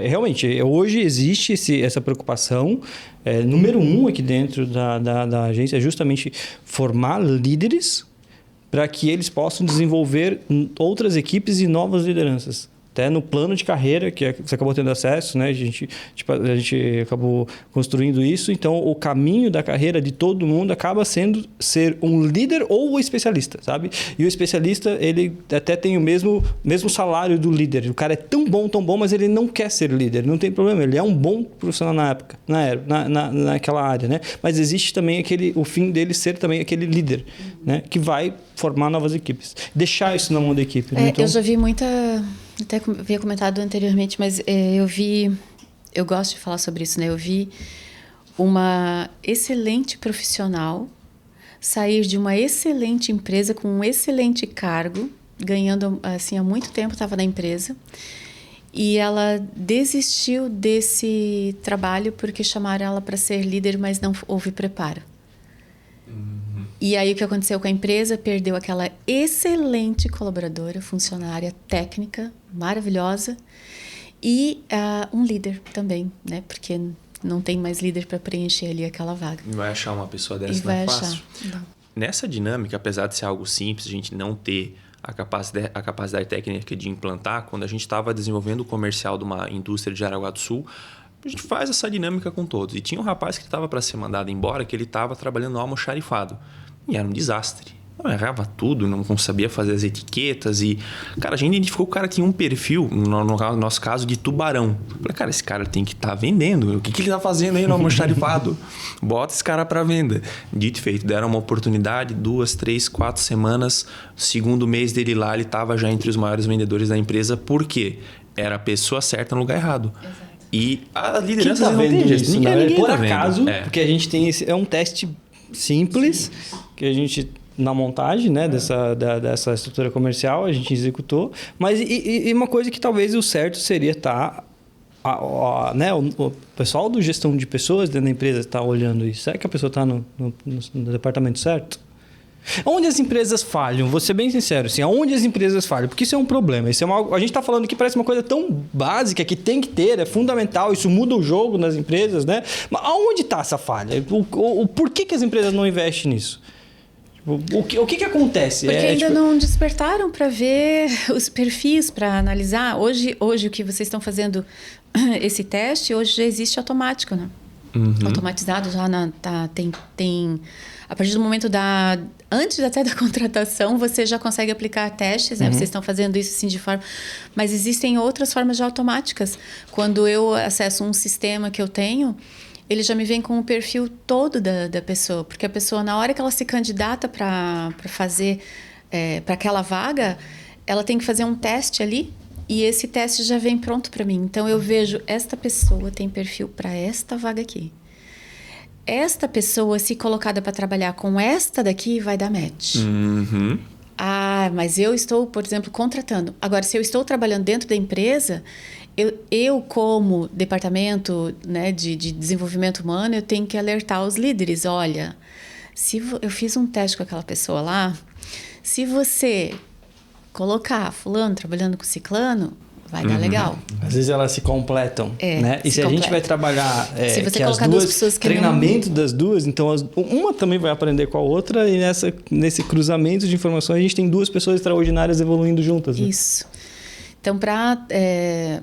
realmente, hoje existe essa preocupação. Número 1 aqui dentro da agência é justamente formar líderes para que eles possam desenvolver outras equipes e novas lideranças. Até no plano de carreira, que você acabou tendo acesso, né? A gente acabou construindo isso. Então, o caminho da carreira de todo mundo acaba sendo ser um líder ou um especialista, sabe? E o especialista, ele até tem o mesmo salário do líder. O cara é tão bom, mas ele não quer ser líder. Não tem problema, ele é um bom profissional naquela área, né? Mas existe também o fim dele ser também aquele líder, né? Que vai formar novas equipes. Deixar isso na mão da equipe. Né? Então, eu já vi até havia comentado anteriormente, mas eu gosto de falar sobre isso, né? Eu vi uma excelente profissional sair de uma excelente empresa com um excelente cargo, ganhando, assim, há muito tempo estava na empresa, e ela desistiu desse trabalho porque chamaram ela para ser líder, mas não houve preparo. E aí o que aconteceu com a empresa? Perdeu aquela excelente colaboradora, funcionária técnica, maravilhosa, e um líder também, né? Porque não tem mais líder para preencher ali aquela vaga. E vai achar uma pessoa dessa não é fácil. Não. Nessa dinâmica, apesar de ser algo simples, a gente não ter a capacidade técnica de implantar, quando a gente estava desenvolvendo o comercial de uma indústria de Jaraguá do Sul, a gente faz essa dinâmica com todos. E tinha um rapaz que estava para ser mandado embora, que ele estava trabalhando no almoxarifado. E era um desastre. Eu errava tudo, não sabia fazer as etiquetas. E, cara, a gente identificou que o cara tinha um perfil, no nosso caso, de tubarão. Eu falei, cara, esse cara tem que estar vendendo. O que ele está fazendo aí no almoxarifado? Bota esse cara para venda. Dito e feito, deram uma oportunidade, 2, 3, 4 semanas. Segundo mês dele lá, ele estava já entre os maiores vendedores da empresa. Por quê? Era a pessoa certa no lugar errado. Exato. E a liderança não tem isso, ninguém por tá acaso, vendo. porque a gente tem é um teste simples que a gente na montagem, né, dessa estrutura comercial a gente executou, mas e uma coisa que talvez o certo seria né, o pessoal do gestão de pessoas dentro da empresa está olhando isso. Será que a pessoa está no departamento certo? Onde as empresas falham? Vou ser bem sincero, assim, aonde as empresas falham? Porque isso é um problema. A gente está falando que parece uma coisa tão básica que tem que ter, é fundamental, isso muda o jogo nas empresas, né? Mas aonde está essa falha? Por que as empresas não investem nisso? O que acontece? Porque ainda não despertaram para ver os perfis, para analisar. Hoje, o que vocês estão fazendo, esse teste, hoje já existe automático, né? Automatizado, já tem... A partir do momento antes até da contratação, você já consegue aplicar testes, né? Vocês estão fazendo isso assim de forma... Mas existem outras formas de automáticas. Quando eu acesso um sistema que eu tenho, ele já me vem com o perfil todo da pessoa. Porque a pessoa, na hora que ela se candidata para fazer... para aquela vaga, ela tem que fazer um teste ali. E esse teste já vem pronto para mim. Então, eu vejo, esta pessoa tem perfil para esta vaga aqui. Esta pessoa, se colocada para trabalhar com esta daqui, vai dar match. Mas eu estou, por exemplo, contratando. Agora, se eu estou trabalhando dentro da empresa, eu como departamento, né, de desenvolvimento humano, eu tenho que alertar os líderes. Olha, eu fiz um teste com aquela pessoa lá, se você colocar fulano trabalhando com ciclano, vai dar legal. Às vezes elas se completam, né? E se a gente vai trabalhar se você que as colocar duas pessoas que treinamento das duas, então uma também vai aprender com a outra e nesse cruzamento de informações a gente tem duas pessoas extraordinárias evoluindo juntas. Né? Isso. Então, para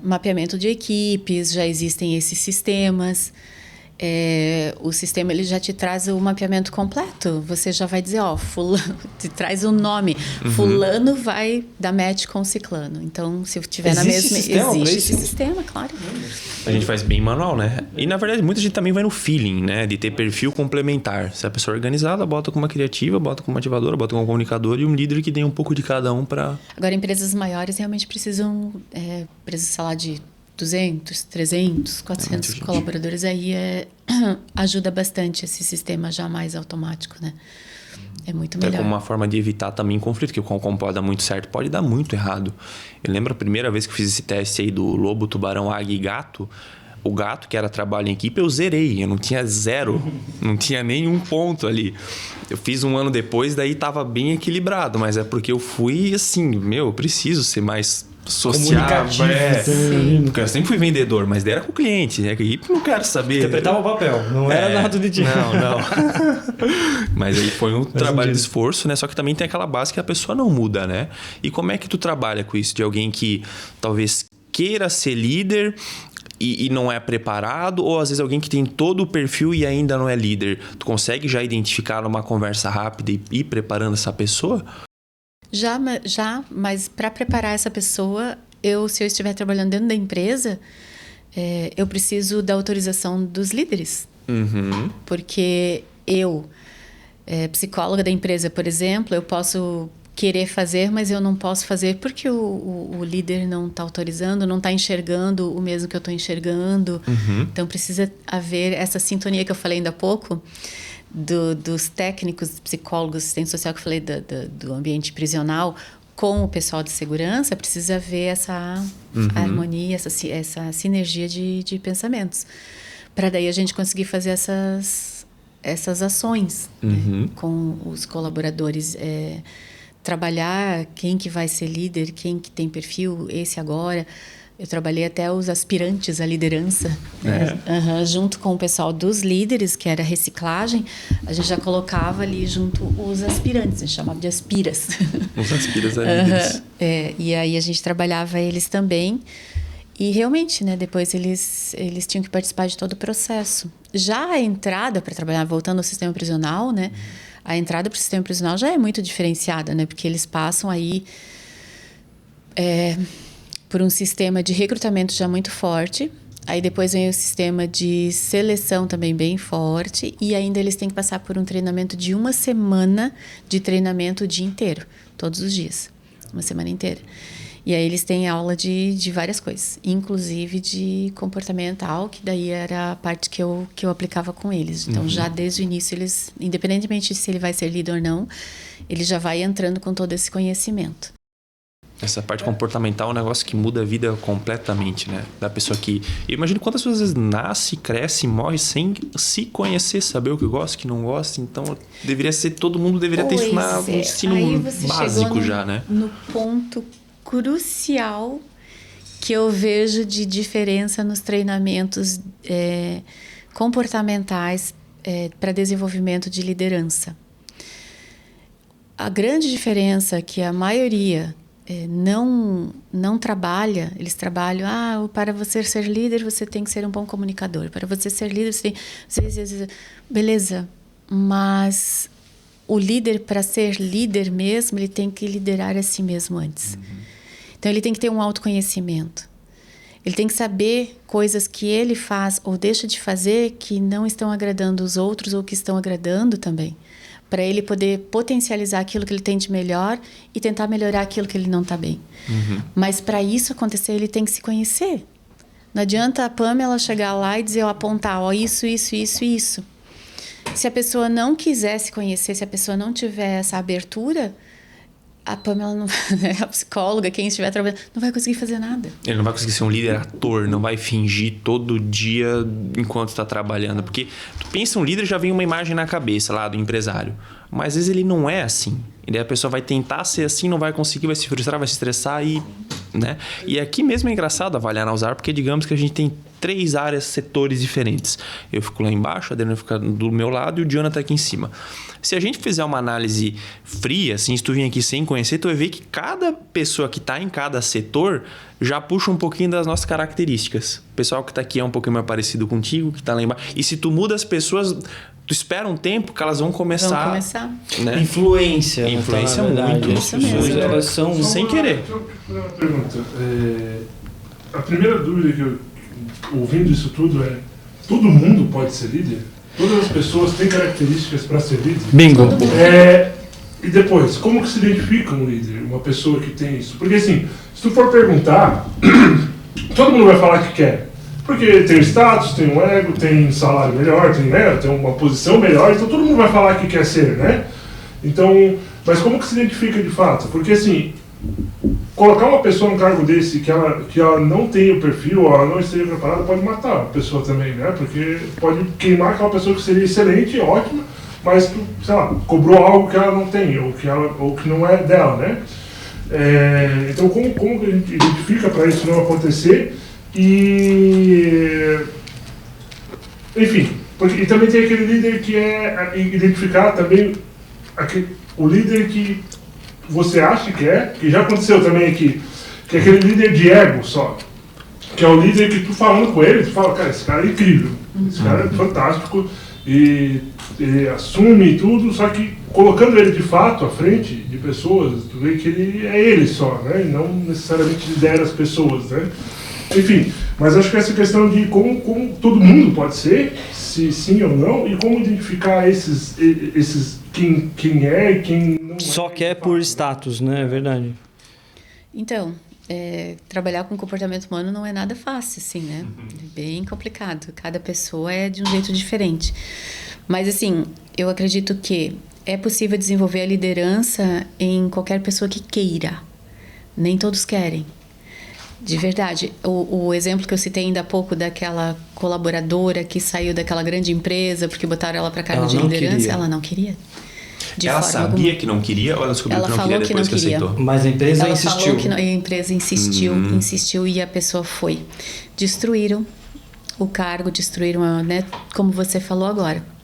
mapeamento de equipes, já existem esses sistemas. O sistema ele já te traz o mapeamento completo. Você já vai dizer, fulano, te traz o nome. Fulano vai dar match com ciclano. Então, se tiver na mesma... Existe esse sistema, claro. A gente faz bem manual, né? E, na verdade, muita gente também vai no feeling, né? De ter perfil complementar. Se a pessoa é organizada, bota com uma criativa, bota com uma ativadora, bota com um comunicador e um líder que dê um pouco de cada um para... Agora, empresas maiores realmente precisam... sei lá, de 200, 300, 400 colaboradores, aí ajuda bastante esse sistema já mais automático, né? É muito melhor. É como uma forma de evitar também conflito, que como pode dar muito certo, pode dar muito errado. Eu lembro a primeira vez que eu fiz esse teste aí do lobo, tubarão, águia e gato. O gato, que era trabalho em equipe, eu zerei. Eu não tinha 0, não tinha nenhum ponto ali. Eu fiz 1 ano depois, daí tava bem equilibrado. Mas é porque eu fui assim, eu preciso ser mais sociável. Porque eu sempre fui vendedor, mas daí era com o cliente, né? A equipe não quero saber. Interpretava o papel, não era nada de dia. Não. Mas aí foi um trabalho de esforço, né? Só que também tem aquela base que a pessoa não muda, né? E como é que tu trabalha com isso? De alguém que talvez queira ser líder e não é preparado, ou às vezes alguém que tem todo o perfil e ainda não é líder. Tu consegue já identificar numa conversa rápida e ir preparando essa pessoa? Já, mas para preparar essa pessoa, se eu estiver trabalhando dentro da empresa, eu preciso da autorização dos líderes. Porque eu, psicóloga da empresa, por exemplo, eu posso querer fazer, mas eu não posso fazer porque o líder não está autorizando, não está enxergando o mesmo que eu estou enxergando. Então, precisa haver essa sintonia que eu falei ainda há pouco, dos técnicos, psicólogos, assistente social, que eu falei do ambiente prisional, com o pessoal de segurança, precisa haver essa harmonia, essa sinergia de pensamentos. Para daí a gente conseguir fazer essas ações, né, com os colaboradores. Trabalhar quem que vai ser líder, quem que tem perfil, esse agora. Eu trabalhei até os aspirantes à liderança, junto com o pessoal dos líderes, que era reciclagem. A gente já colocava ali junto os aspirantes, a gente chamava de aspiras. Os aspiras a líderes. E aí a gente trabalhava eles também. E realmente, né, depois eles tinham que participar de todo o processo. Já a entrada para trabalhar, voltando ao sistema prisional, né, a entrada para o sistema prisional já é muito diferenciada, né, porque eles passam aí por um sistema de recrutamento já muito forte. Aí depois vem o sistema de seleção também bem forte. E ainda eles têm que passar por um treinamento de 1 semana de treinamento o dia inteiro. Todos os dias. 1 semana inteira. E aí eles têm aula de várias coisas. Inclusive de comportamental, que daí era a parte que eu aplicava com eles. Então já desde o início eles, independentemente se ele vai ser líder ou não, ele já vai entrando com todo esse conhecimento. Essa parte comportamental é um negócio que muda a vida completamente, né? Da pessoa que... Eu imagino quantas pessoas às vezes nasce, cresce, morre sem se conhecer, saber o que gosta, o que não gosta. Então, todo mundo deveria ter isso no ensino básico já, né? No ponto crucial que eu vejo de diferença nos treinamentos comportamentais para desenvolvimento de liderança. A grande diferença é que a maioria não trabalha, eles trabalham, para você ser líder, você tem que ser um bom comunicador. Para você ser líder, você tem... Beleza, mas o líder, para ser líder mesmo, ele tem que liderar a si mesmo antes. Então, ele tem que ter um autoconhecimento. Ele tem que saber coisas que ele faz ou deixa de fazer que não estão agradando os outros ou que estão agradando também. Para ele poder potencializar aquilo que ele tem de melhor e tentar melhorar aquilo que ele não está bem. Mas para isso acontecer, ele tem que se conhecer. Não adianta a Pamela chegar lá e dizer, apontar, isso. Se a pessoa não quiser se conhecer, se a pessoa não tiver essa abertura, a Pamela não, a psicóloga, quem estiver trabalhando, não vai conseguir fazer nada. Ele não vai conseguir ser um líder ator, não vai fingir todo dia enquanto está trabalhando. Porque tu pensa um líder, já vem uma imagem na cabeça lá do empresário. Mas às vezes ele não é assim. E daí a pessoa vai tentar ser assim, não vai conseguir, vai se frustrar, vai se estressar e né? E aqui mesmo é engraçado avaliar na Usar, porque digamos que a gente tem 3 áreas, setores diferentes. Eu fico lá embaixo, a Adriana fica do meu lado e o Jonathan aqui em cima. Se a gente fizer uma análise fria, assim, se tu vir aqui sem conhecer, tu vai ver que cada pessoa que está em cada setor já puxa um pouquinho das nossas características. O pessoal que está aqui é um pouquinho mais parecido contigo, que está lá embaixo. E se tu muda as pessoas, tu espera um tempo que elas vão começar. Né? Influência. Influência tá, muito. Isso mesmo. Elas são sem querer. Deixa eu fazer uma pergunta. A primeira dúvida que eu, ouvindo isso tudo, é: todo mundo pode ser líder? Todas as pessoas têm características para ser líder? Bingo. E depois, como que se identifica um líder? Uma pessoa que tem isso? Porque assim, se tu for perguntar, todo mundo vai falar que quer. Porque tem status, tem um ego, tem salário melhor, tem uma posição melhor, então todo mundo vai falar que quer ser, né? Então, mas como que se identifica de fato? Porque assim, colocar uma pessoa num cargo desse que ela não tem o perfil, ou ela não esteja preparada, pode matar a pessoa também, né? Porque pode queimar aquela pessoa que seria excelente, ótima, mas que, sei lá, cobrou algo que ela não tem, ou que não é dela, né? Então, como que a gente identifica para isso não acontecer? E, enfim, e também tem aquele líder que é identificar também o líder que você acha que já aconteceu também aqui, que é aquele líder de ego só, que é o líder que tu falando com ele, tu fala, cara, esse cara é incrível, esse cara é fantástico, e ele assume tudo, só que colocando ele de fato à frente de pessoas, tu vê que ele é ele só, né, e não necessariamente lidera as pessoas, né. Enfim, mas acho que essa questão de como todo mundo pode ser, se sim ou não, e como identificar esses quem é e quem não é. Só quer por status, né? É verdade. Então, trabalhar com comportamento humano não é nada fácil, assim, né? É bem complicado. Cada pessoa é de um jeito diferente. Mas, assim, eu acredito que é possível desenvolver a liderança em qualquer pessoa que queira. Nem todos querem. De verdade, o exemplo que eu citei ainda há pouco daquela colaboradora que saiu daquela grande empresa porque botaram ela para cargo de liderança, ela não queria. Ela sabia que não queria ou ela descobriu que não queria depois que aceitou? Mas a empresa ela insistiu. Falou que não, a empresa insistiu e a pessoa foi. Destruíram o cargo, destruíram, né, como você falou agora.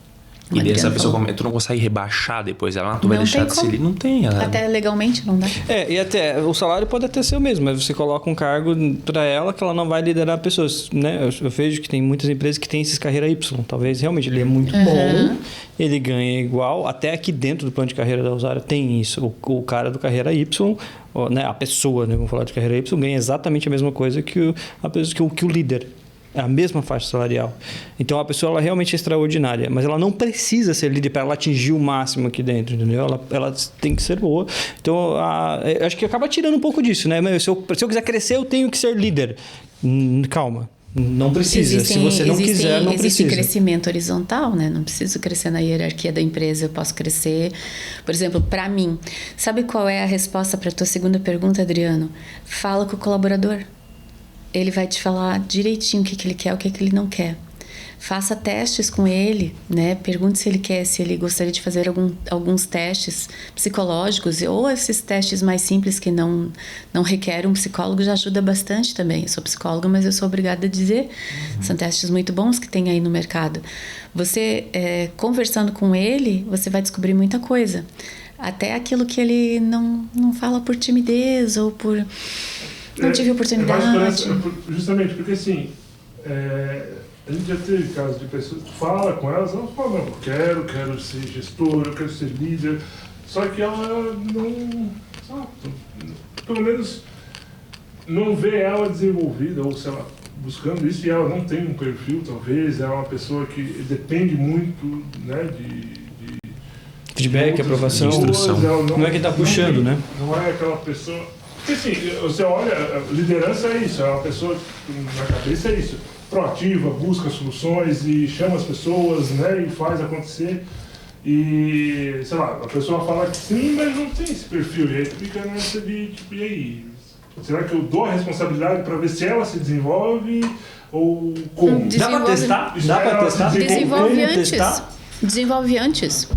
E dessa pessoa, tu não consegue rebaixar depois ela, tu vai deixar de ser líder? Não tem. Até legalmente não dá. E até o salário pode até ser o mesmo, mas você coloca um cargo para ela que ela não vai liderar pessoas, né? Eu vejo que tem muitas empresas que têm esses carreira Y. Talvez realmente ele é muito bom, ele ganha igual. Até aqui dentro do plano de carreira da Usara tem isso. O cara do carreira Y, né? A pessoa, né? Vamos falar de carreira Y, ganha exatamente a mesma coisa que o líder. É a mesma faixa salarial. Então, a pessoa ela realmente é extraordinária. Mas ela não precisa ser líder para ela atingir o máximo aqui dentro, entendeu? Ela tem que ser boa. Então, acho que acaba tirando um pouco disso, né? Se eu quiser crescer, eu tenho que ser líder. Calma. Não precisa. Se você não quiser, não precisa. Existe crescimento horizontal, né? Não preciso crescer na hierarquia da empresa. Eu posso crescer... Por exemplo, para mim... Sabe qual é a resposta para a tua segunda pergunta, Adriano? Fala com o colaborador. Ele vai te falar direitinho o que ele quer, o que ele não quer. Faça testes com ele, né? Pergunte se ele gostaria de fazer alguns testes psicológicos, ou esses testes mais simples que não requerem um psicólogo, já ajuda bastante também. Eu sou psicóloga, mas eu sou obrigada a dizer. São testes muito bons que tem aí no mercado. Você, conversando com ele, você vai descobrir muita coisa. Até aquilo que ele não fala por timidez ou por... Não tive oportunidade. Justamente porque assim, a gente já teve casos de pessoas que falam com elas falam, não, eu quero ser gestor, eu quero ser líder, só que ela não, sabe, pelo menos não vê ela desenvolvida, ou sei lá, buscando isso, e ela não tem um perfil, talvez, é uma pessoa que depende muito, né, de feedback, aprovação, instrução. Não é que está puxando, né? Não é aquela pessoa... Porque assim, você olha, liderança é isso, é uma pessoa, na cabeça é isso, proativa, busca soluções e chama as pessoas, né, e faz acontecer. E, sei lá, a pessoa fala que sim, mas não tem esse perfil, e aí fica nessa de, tipo, e aí? Será que eu dou a responsabilidade para ver se ela se desenvolve ou como? Dá para testar? Dá para testar? Desenvolve antes. Desenvolve antes.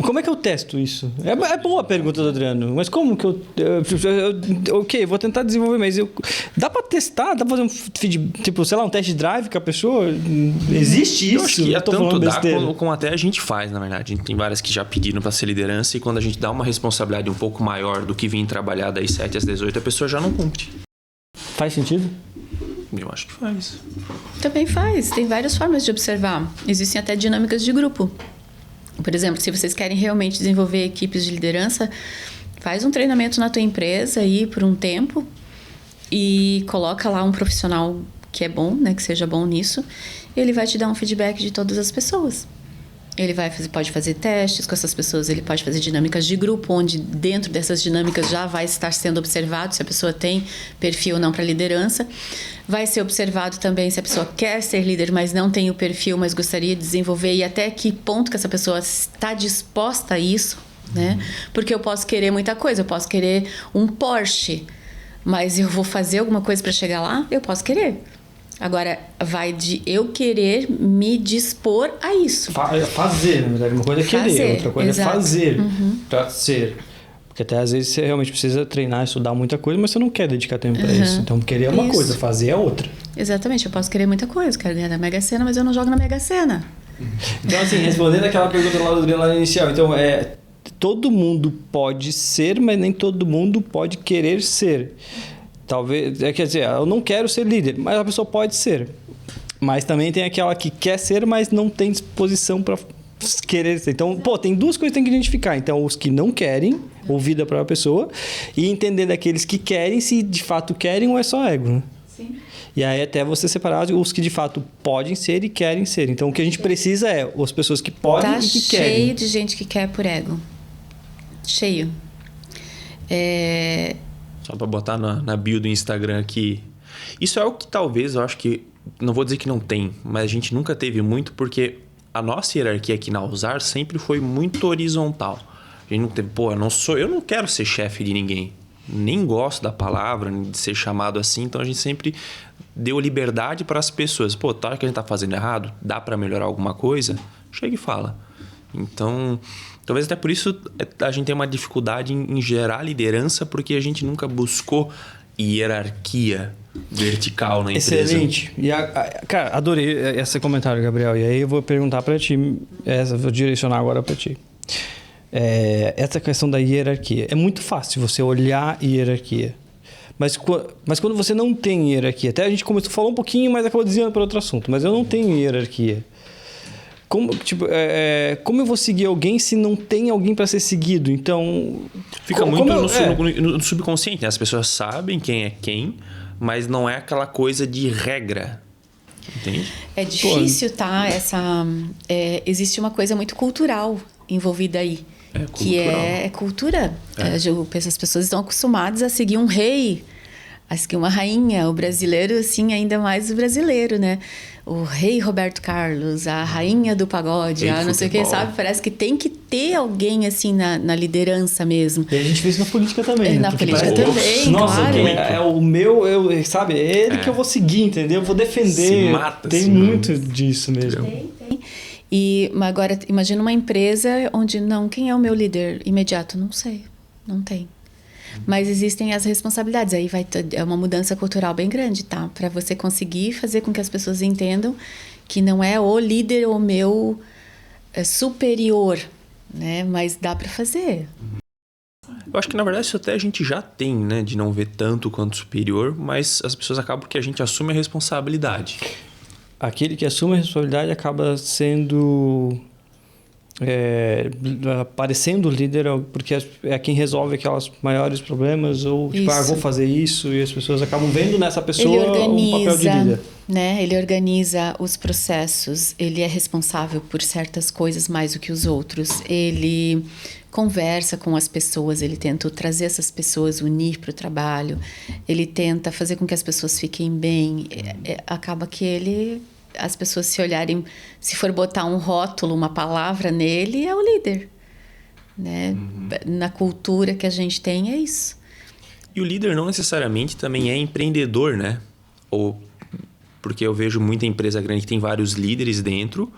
Como é que eu testo isso? É boa a pergunta do Adriano, mas como que ok, vou tentar desenvolver, mas dá pra testar? Dá pra fazer um feed, tipo, sei lá, um test drive com a pessoa? Existe isso? Eu acho que Eu tô tanto falando dá besteira. como até a gente faz, na verdade. A gente tem várias que já pediram para ser liderança e quando a gente dá uma responsabilidade um pouco maior do que vir trabalhar das 7 às 18, a pessoa já não cumpre. Faz sentido? Eu acho que faz. Também faz. Tem várias formas de observar. Existem até dinâmicas de grupo. Por exemplo, se vocês querem realmente desenvolver equipes de liderança, faz um treinamento na tua empresa aí por um tempo e coloca lá um profissional que é bom, né, que seja bom nisso, e ele vai te dar um feedback de todas as pessoas. Ele pode fazer testes com essas pessoas, ele pode fazer dinâmicas de grupo, onde dentro dessas dinâmicas já vai estar sendo observado se a pessoa tem perfil ou não para liderança. Vai ser observado também se a pessoa quer ser líder, mas não tem o perfil, mas gostaria de desenvolver, e até que ponto que essa pessoa está disposta a isso, né? Porque eu posso querer muita coisa, eu posso querer um Porsche, mas eu vou fazer alguma coisa para chegar lá? Eu posso querer. Agora, vai de eu querer me dispor a isso. Fazer, na verdade. Uma coisa é querer, Fazer, outra coisa exato. é fazer pra ser. Porque até às vezes você realmente precisa treinar, estudar muita coisa, mas você não quer dedicar tempo pra isso. Então, querer é uma Isso. coisa, fazer é outra. Exatamente, eu posso querer muita coisa. Quero ganhar na Mega Sena, mas eu não jogo na Mega Sena. Então, assim, respondendo aquela pergunta lá do Adriano lá inicial. Então, todo mundo pode ser, mas nem todo mundo pode querer ser. Talvez, quer dizer, eu não quero ser líder, mas a pessoa pode ser. Mas também tem aquela que quer ser, mas não tem disposição para querer ser. Então, tem duas coisas que tem que identificar. Então, os que não querem ouvir da própria pessoa e entender daqueles que querem, se de fato querem ou é só ego, né? Sim. E aí até você separar os que de fato podem ser e querem ser. Então, o que a gente precisa é as pessoas que podem Tá e que cheio querem. de gente que quer por ego. Cheio. Só para botar na bio do Instagram aqui. Isso é o que talvez eu acho que... Não vou dizer que não tem, mas a gente nunca teve muito porque a nossa hierarquia aqui na Usar sempre foi muito horizontal. A gente não teve... eu não quero ser chefe de ninguém. Nem gosto da palavra, de ser chamado assim. Então, a gente sempre deu liberdade para as pessoas. Tá que a gente tá fazendo errado? Dá para melhorar alguma coisa? Chega e fala. Então... Talvez até por isso a gente tem uma dificuldade em gerar liderança, porque a gente nunca buscou hierarquia vertical na empresa. Excelente. E cara, adorei esse comentário, Gabriel. E aí eu vou perguntar para ti, vou direcionar agora para ti. Essa questão da hierarquia. É muito fácil você olhar hierarquia. Mas quando você não tem hierarquia, até a gente começou a falar um pouquinho, mas acabou desviando para outro assunto. Mas eu não tenho hierarquia. Como eu vou seguir alguém se não tem alguém para ser seguido? Então... Fica muito no subconsciente, né? As pessoas sabem quem é quem, mas não é aquela coisa de regra. Entende? É difícil, tá? Existe uma coisa muito cultural envolvida aí. Que é cultura. As pessoas estão acostumadas a seguir um rei, a seguir uma rainha. O brasileiro, assim, ainda mais o brasileiro, né? O rei Roberto Carlos, a rainha do pagode, não sei o que, sabe? Parece que tem que ter alguém, assim, na liderança mesmo. E a gente vê isso na política também, né? Na política também, nossa, claro. É o meu, sabe? É ele que eu vou seguir, entendeu? Eu vou defender. Se mata, tem muito disso mesmo. Tem. Mas agora, imagina uma empresa onde quem é o meu líder imediato? Não sei, não tem. Mas existem as responsabilidades. Aí é uma mudança cultural bem grande, tá? Para você conseguir fazer com que as pessoas entendam que não é o líder o meu superior, né? Mas dá para fazer. Eu acho que, na verdade, isso até a gente já tem, né? De não ver tanto quanto superior, mas as pessoas acabam porque a gente assume a responsabilidade. Aquele que assume a responsabilidade acaba sendo... parecendo líder, porque é quem resolve aqueles maiores problemas, ou tipo, vou fazer isso, e as pessoas acabam vendo nessa pessoa um papel de líder. Né? Ele organiza os processos, ele é responsável por certas coisas mais do que os outros, ele conversa com as pessoas, ele tenta trazer essas pessoas, unir para o trabalho, ele tenta fazer com que as pessoas fiquem bem, acaba que as pessoas se olharem, se for botar um rótulo, uma palavra nele, é o líder, né? Na cultura que a gente tem é isso. E o líder não necessariamente também é empreendedor, né? Porque eu vejo muita empresa grande que tem vários líderes dentro,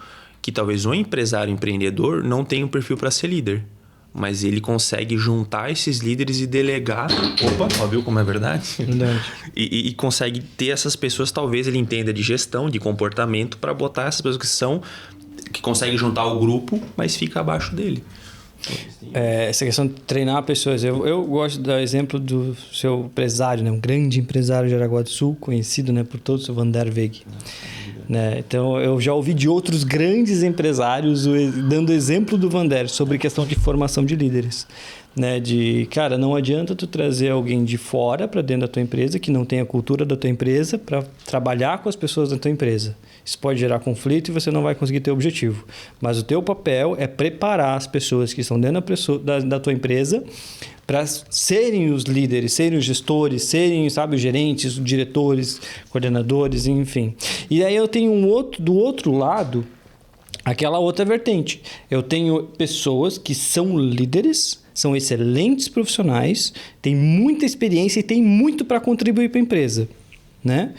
que talvez o empresário empreendedor não tenha um perfil para ser líder. Mas ele consegue juntar esses líderes e delegar. Opa, ó, viu como é verdade? Verdade. E consegue ter essas pessoas, talvez ele entenda de gestão, de comportamento, para botar essas pessoas que conseguem juntar o grupo, mas fica abaixo dele. Essa questão de treinar pessoas. Eu gosto do exemplo do seu empresário, né? Um grande empresário de Jaraguá do Sul, conhecido, né, por todos, o Vander Weg. Né? Então, eu já ouvi de outros grandes empresários dando exemplo do Vander sobre questão de formação de líderes. Né? Cara, não adianta tu trazer alguém de fora para dentro da tua empresa, que não tem a cultura da tua empresa, para trabalhar com as pessoas da tua empresa. Isso pode gerar conflito e você não vai conseguir ter objetivo. Mas o teu papel é preparar as pessoas que estão dentro da tua empresa para serem os líderes, serem os gestores, serem, sabe, os gerentes, os diretores, coordenadores, enfim. E aí eu tenho do outro lado, aquela outra vertente. Eu tenho pessoas que são líderes, são excelentes profissionais, têm muita experiência e têm muito para contribuir para a empresa, né?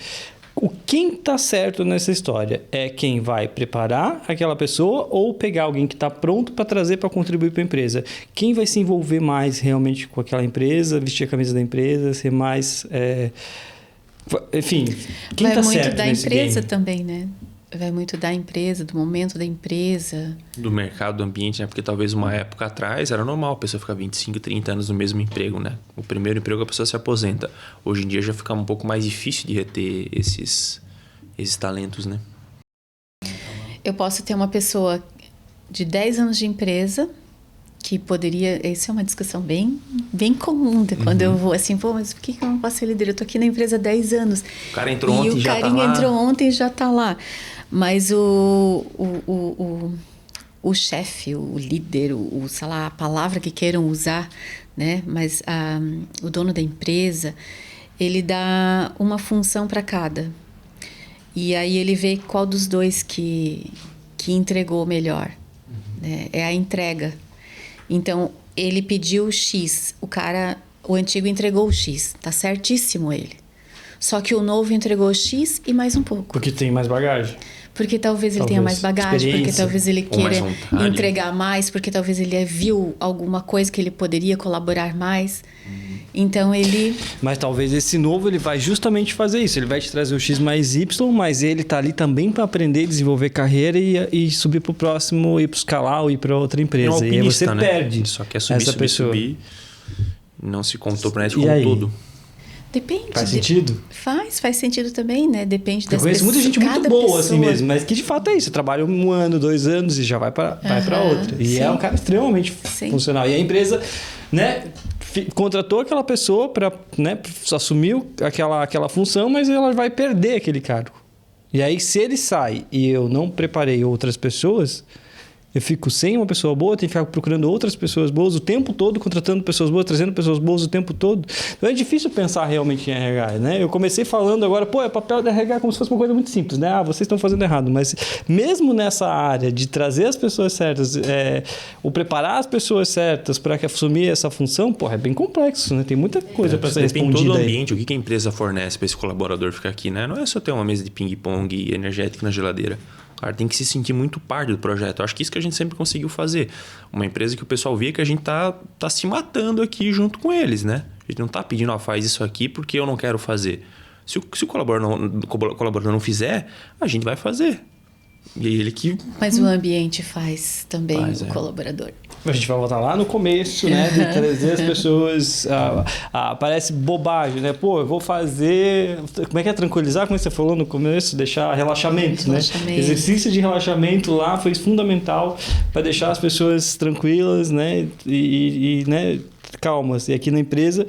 Quem está certo nessa história é quem vai preparar aquela pessoa ou pegar alguém que está pronto para trazer para contribuir para a empresa. Quem vai se envolver mais realmente com aquela empresa, vestir a camisa da empresa, ser mais... Enfim, quem está certo nesse game? Vai muito da empresa também, né? Vai muito da empresa, do momento da empresa. Do mercado, do ambiente, né? Porque talvez uma época atrás era normal a pessoa ficar 25, 30 anos no mesmo emprego, né? O primeiro emprego a pessoa se aposenta. Hoje em dia já fica um pouco mais difícil de reter esses talentos, né? Eu posso ter uma pessoa de 10 anos de empresa que poderia... Essa é uma discussão bem comum. Quando eu vou assim, mas por que eu não posso ser líder? Eu tô aqui na empresa há 10 anos. O cara entrou ontem e já tá lá. O carinha entrou ontem e já tá lá. Mas o chefe, o líder, sei lá, a palavra que queiram usar, né? Mas o dono da empresa, ele dá uma função para cada. E aí ele vê qual dos dois que entregou melhor. Né? É a entrega. Então, ele pediu X, o antigo entregou o X, tá certíssimo ele. Só que o novo entregou X e mais um pouco. Porque tem mais bagagem. Porque talvez ele tenha mais bagagem, porque talvez ele queira entregar mais, porque talvez ele viu alguma coisa que ele poderia colaborar mais. Então ele... Mas talvez esse novo ele vai justamente fazer isso. Ele vai te trazer o X mais Y, mas ele tá ali também para aprender, desenvolver carreira e subir pro próximo, ir pro escalar ou ir para outra empresa. É um e aí você perde, né? Só quer subir, não se compromete com tudo. Depende. Faz sentido? Faz sentido também, né? Depende das pessoas. Eu conheço muita gente muito boa assim mesmo, mas que de fato é isso. Você trabalha 1 ano, 2 anos e já vai para outra. E sim. É um cara extremamente funcional. E a empresa, né, contratou aquela pessoa para, né, assumir aquela função, mas ela vai perder aquele cargo. E aí, se ele sai e eu não preparei outras pessoas... Eu fico sem uma pessoa boa, tenho que ficar procurando outras pessoas boas o tempo todo, contratando pessoas boas, trazendo pessoas boas o tempo todo. Então é difícil pensar realmente em RH, né? Eu comecei falando agora, é papel da RH como se fosse uma coisa muito simples, né? Vocês estão fazendo errado. Mas mesmo nessa área de trazer as pessoas certas, ou preparar as pessoas certas para assumir essa função, é bem complexo, né? Tem muita coisa para ser respondida. Depende todo o ambiente, o que a empresa fornece para esse colaborador ficar aqui, né? Não é só ter uma mesa de ping-pong energética na geladeira. O cara tem que se sentir muito parte do projeto. Eu acho que isso que a gente sempre conseguiu fazer. Uma empresa que o pessoal via que a gente tá se matando aqui junto com eles, né? A gente não tá pedindo, faz isso aqui porque eu não quero fazer. Se o colaborador não fizer, a gente vai fazer. E ele que... Mas o ambiente faz também o colaborador. A gente vai voltar lá no começo, né? De trazer as pessoas... parece bobagem, né? Eu vou fazer... Como é que é tranquilizar? Como você falou no começo? Deixar relaxamento, né? Exercício de relaxamento lá foi fundamental para deixar as pessoas tranquilas, né? E né? Calmas. E aqui na empresa...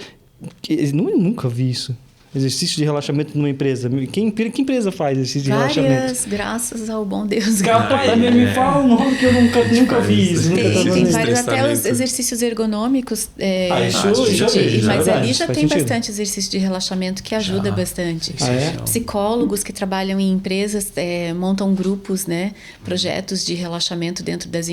Eu nunca vi isso. Exercício de relaxamento numa empresa. Que empresa faz exercício de relaxamento? Graças ao bom Deus. Capaz, me fala um nome que eu nunca vi isso. Tem vários, até os exercícios ergonômicos. Mas ali já tem bastante exercício de relaxamento que ajuda bastante. Psicólogos que trabalham em empresas montam grupos, né? Projetos de relaxamento dentro das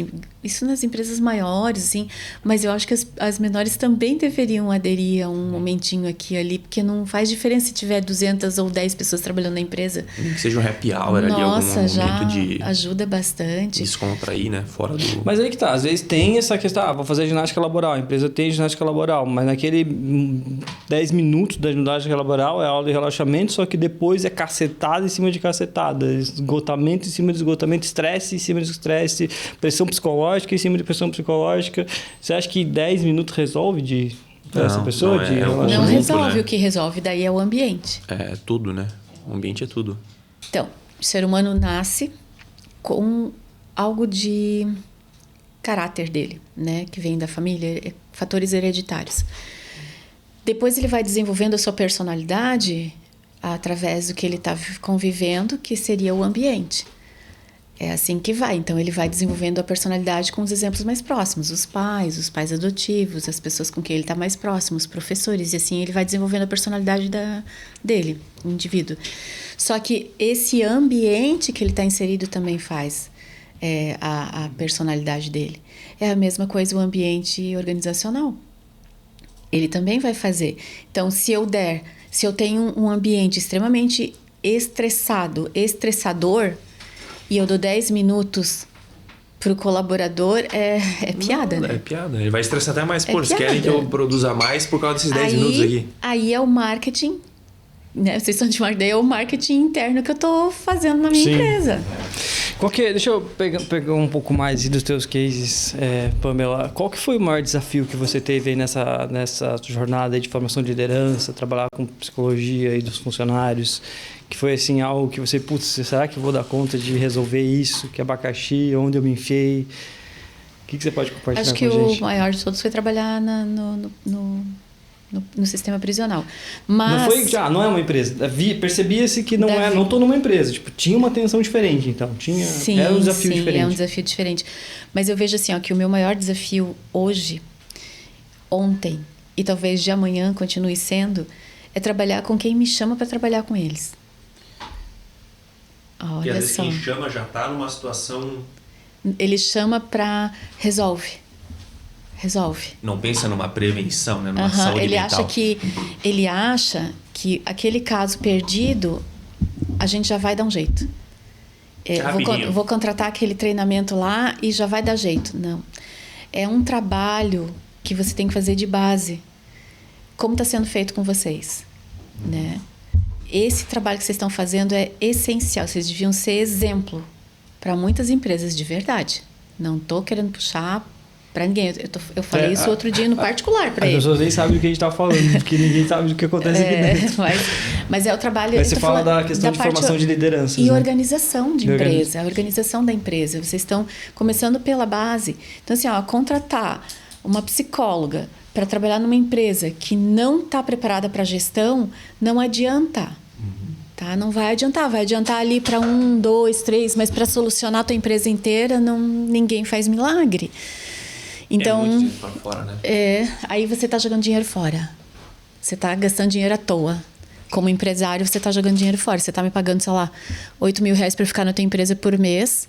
Isso nas empresas maiores, assim, mas eu acho que as menores também deveriam aderir a um momentinho aqui e ali, porque não faz diferença se tiver 200 ou 10 pessoas trabalhando na empresa. Que seja um happy hour ali, algum já momento de ajuda bastante. descontrair, né? Fora do... Mas aí que tá, às vezes tem essa questão, vou fazer ginástica laboral, a empresa tem ginástica laboral, mas naquele 10 minutos da ginástica laboral é aula de relaxamento, só que depois é cacetada em cima de cacetada, esgotamento em cima de esgotamento, estresse em cima de estresse, pressão psicológica em cima de pressão psicológica. Você acha que 10 minutos resolve essa pessoa? Não resolve, né? O que resolve daí é o ambiente. É tudo, né? O ambiente é tudo. Então, o ser humano nasce com algo de caráter dele, né? Que vem da família, fatores hereditários. Depois ele vai desenvolvendo a sua personalidade através do que ele está convivendo, que seria o ambiente. É assim que vai. Então, ele vai desenvolvendo a personalidade com os exemplos mais próximos. Os pais adotivos, as pessoas com quem ele está mais próximo, os professores. E assim, ele vai desenvolvendo a personalidade dele, o indivíduo. Só que esse ambiente que ele está inserido também faz a personalidade dele. É a mesma coisa o ambiente organizacional. Ele também vai fazer. Então, se eu tenho um ambiente extremamente estressador, e eu dou 10 minutos pro colaborador, é piada, né? É piada. Ele vai estressar até mais. Pô, eles querem que eu produza mais por causa desses 10 minutos aqui. Aí é o marketing, né? Vocês estão de marketing, é o marketing interno que eu tô fazendo na minha empresa. Deixa eu pegar um pouco mais dos teus cases, Pamela. Qual que foi o maior desafio que você teve aí nessa jornada de formação de liderança, trabalhar com psicologia aí dos funcionários? Que foi assim algo que você, será que eu vou dar conta de resolver isso? Que abacaxi, onde eu me enfiei? O que você pode compartilhar com a gente? Acho que o maior de todos foi trabalhar no sistema prisional. Mas não é uma empresa. Percebia-se que não estou numa empresa. Tipo, tinha uma tensão diferente, então. Era um desafio diferente. É um desafio diferente. Mas eu vejo assim, que o meu maior desafio hoje, ontem, e talvez de amanhã continue sendo, é trabalhar com quem me chama para trabalhar com eles. Porque às vezes quem chama já está numa situação... Ele chama para... Resolve. Não pensa numa prevenção, né? Numa saúde mental. Ele acha que aquele caso perdido, a gente já vai dar um jeito. Vou contratar aquele treinamento lá e já vai dar jeito. Não. É um trabalho que você tem que fazer de base. Como está sendo feito com vocês, né? Esse trabalho que vocês estão fazendo é essencial. Vocês deviam ser exemplo para muitas empresas de verdade. Não estou querendo puxar para ninguém. Eu falei isso outro dia no particular para eles. As pessoas nem sabem do que a gente está falando, porque ninguém sabe do que acontece aqui dentro. Mas é o trabalho... Mas você fala da questão de formação de liderança. E organização de empresa. A organização da empresa. Vocês estão começando pela base. Então, assim, contratar uma psicóloga para trabalhar numa empresa que não está preparada para gestão, não adianta. Tá? Não vai adiantar. Vai adiantar ali para 1, 2, 3, mas para solucionar a tua empresa inteira, ninguém faz milagre. Então, muito dinheiro pra fora, né? Aí você está jogando dinheiro fora. Você está gastando dinheiro à toa. Como empresário, você está jogando dinheiro fora. Você está me pagando, sei lá, R$8.000 para ficar na tua empresa por mês.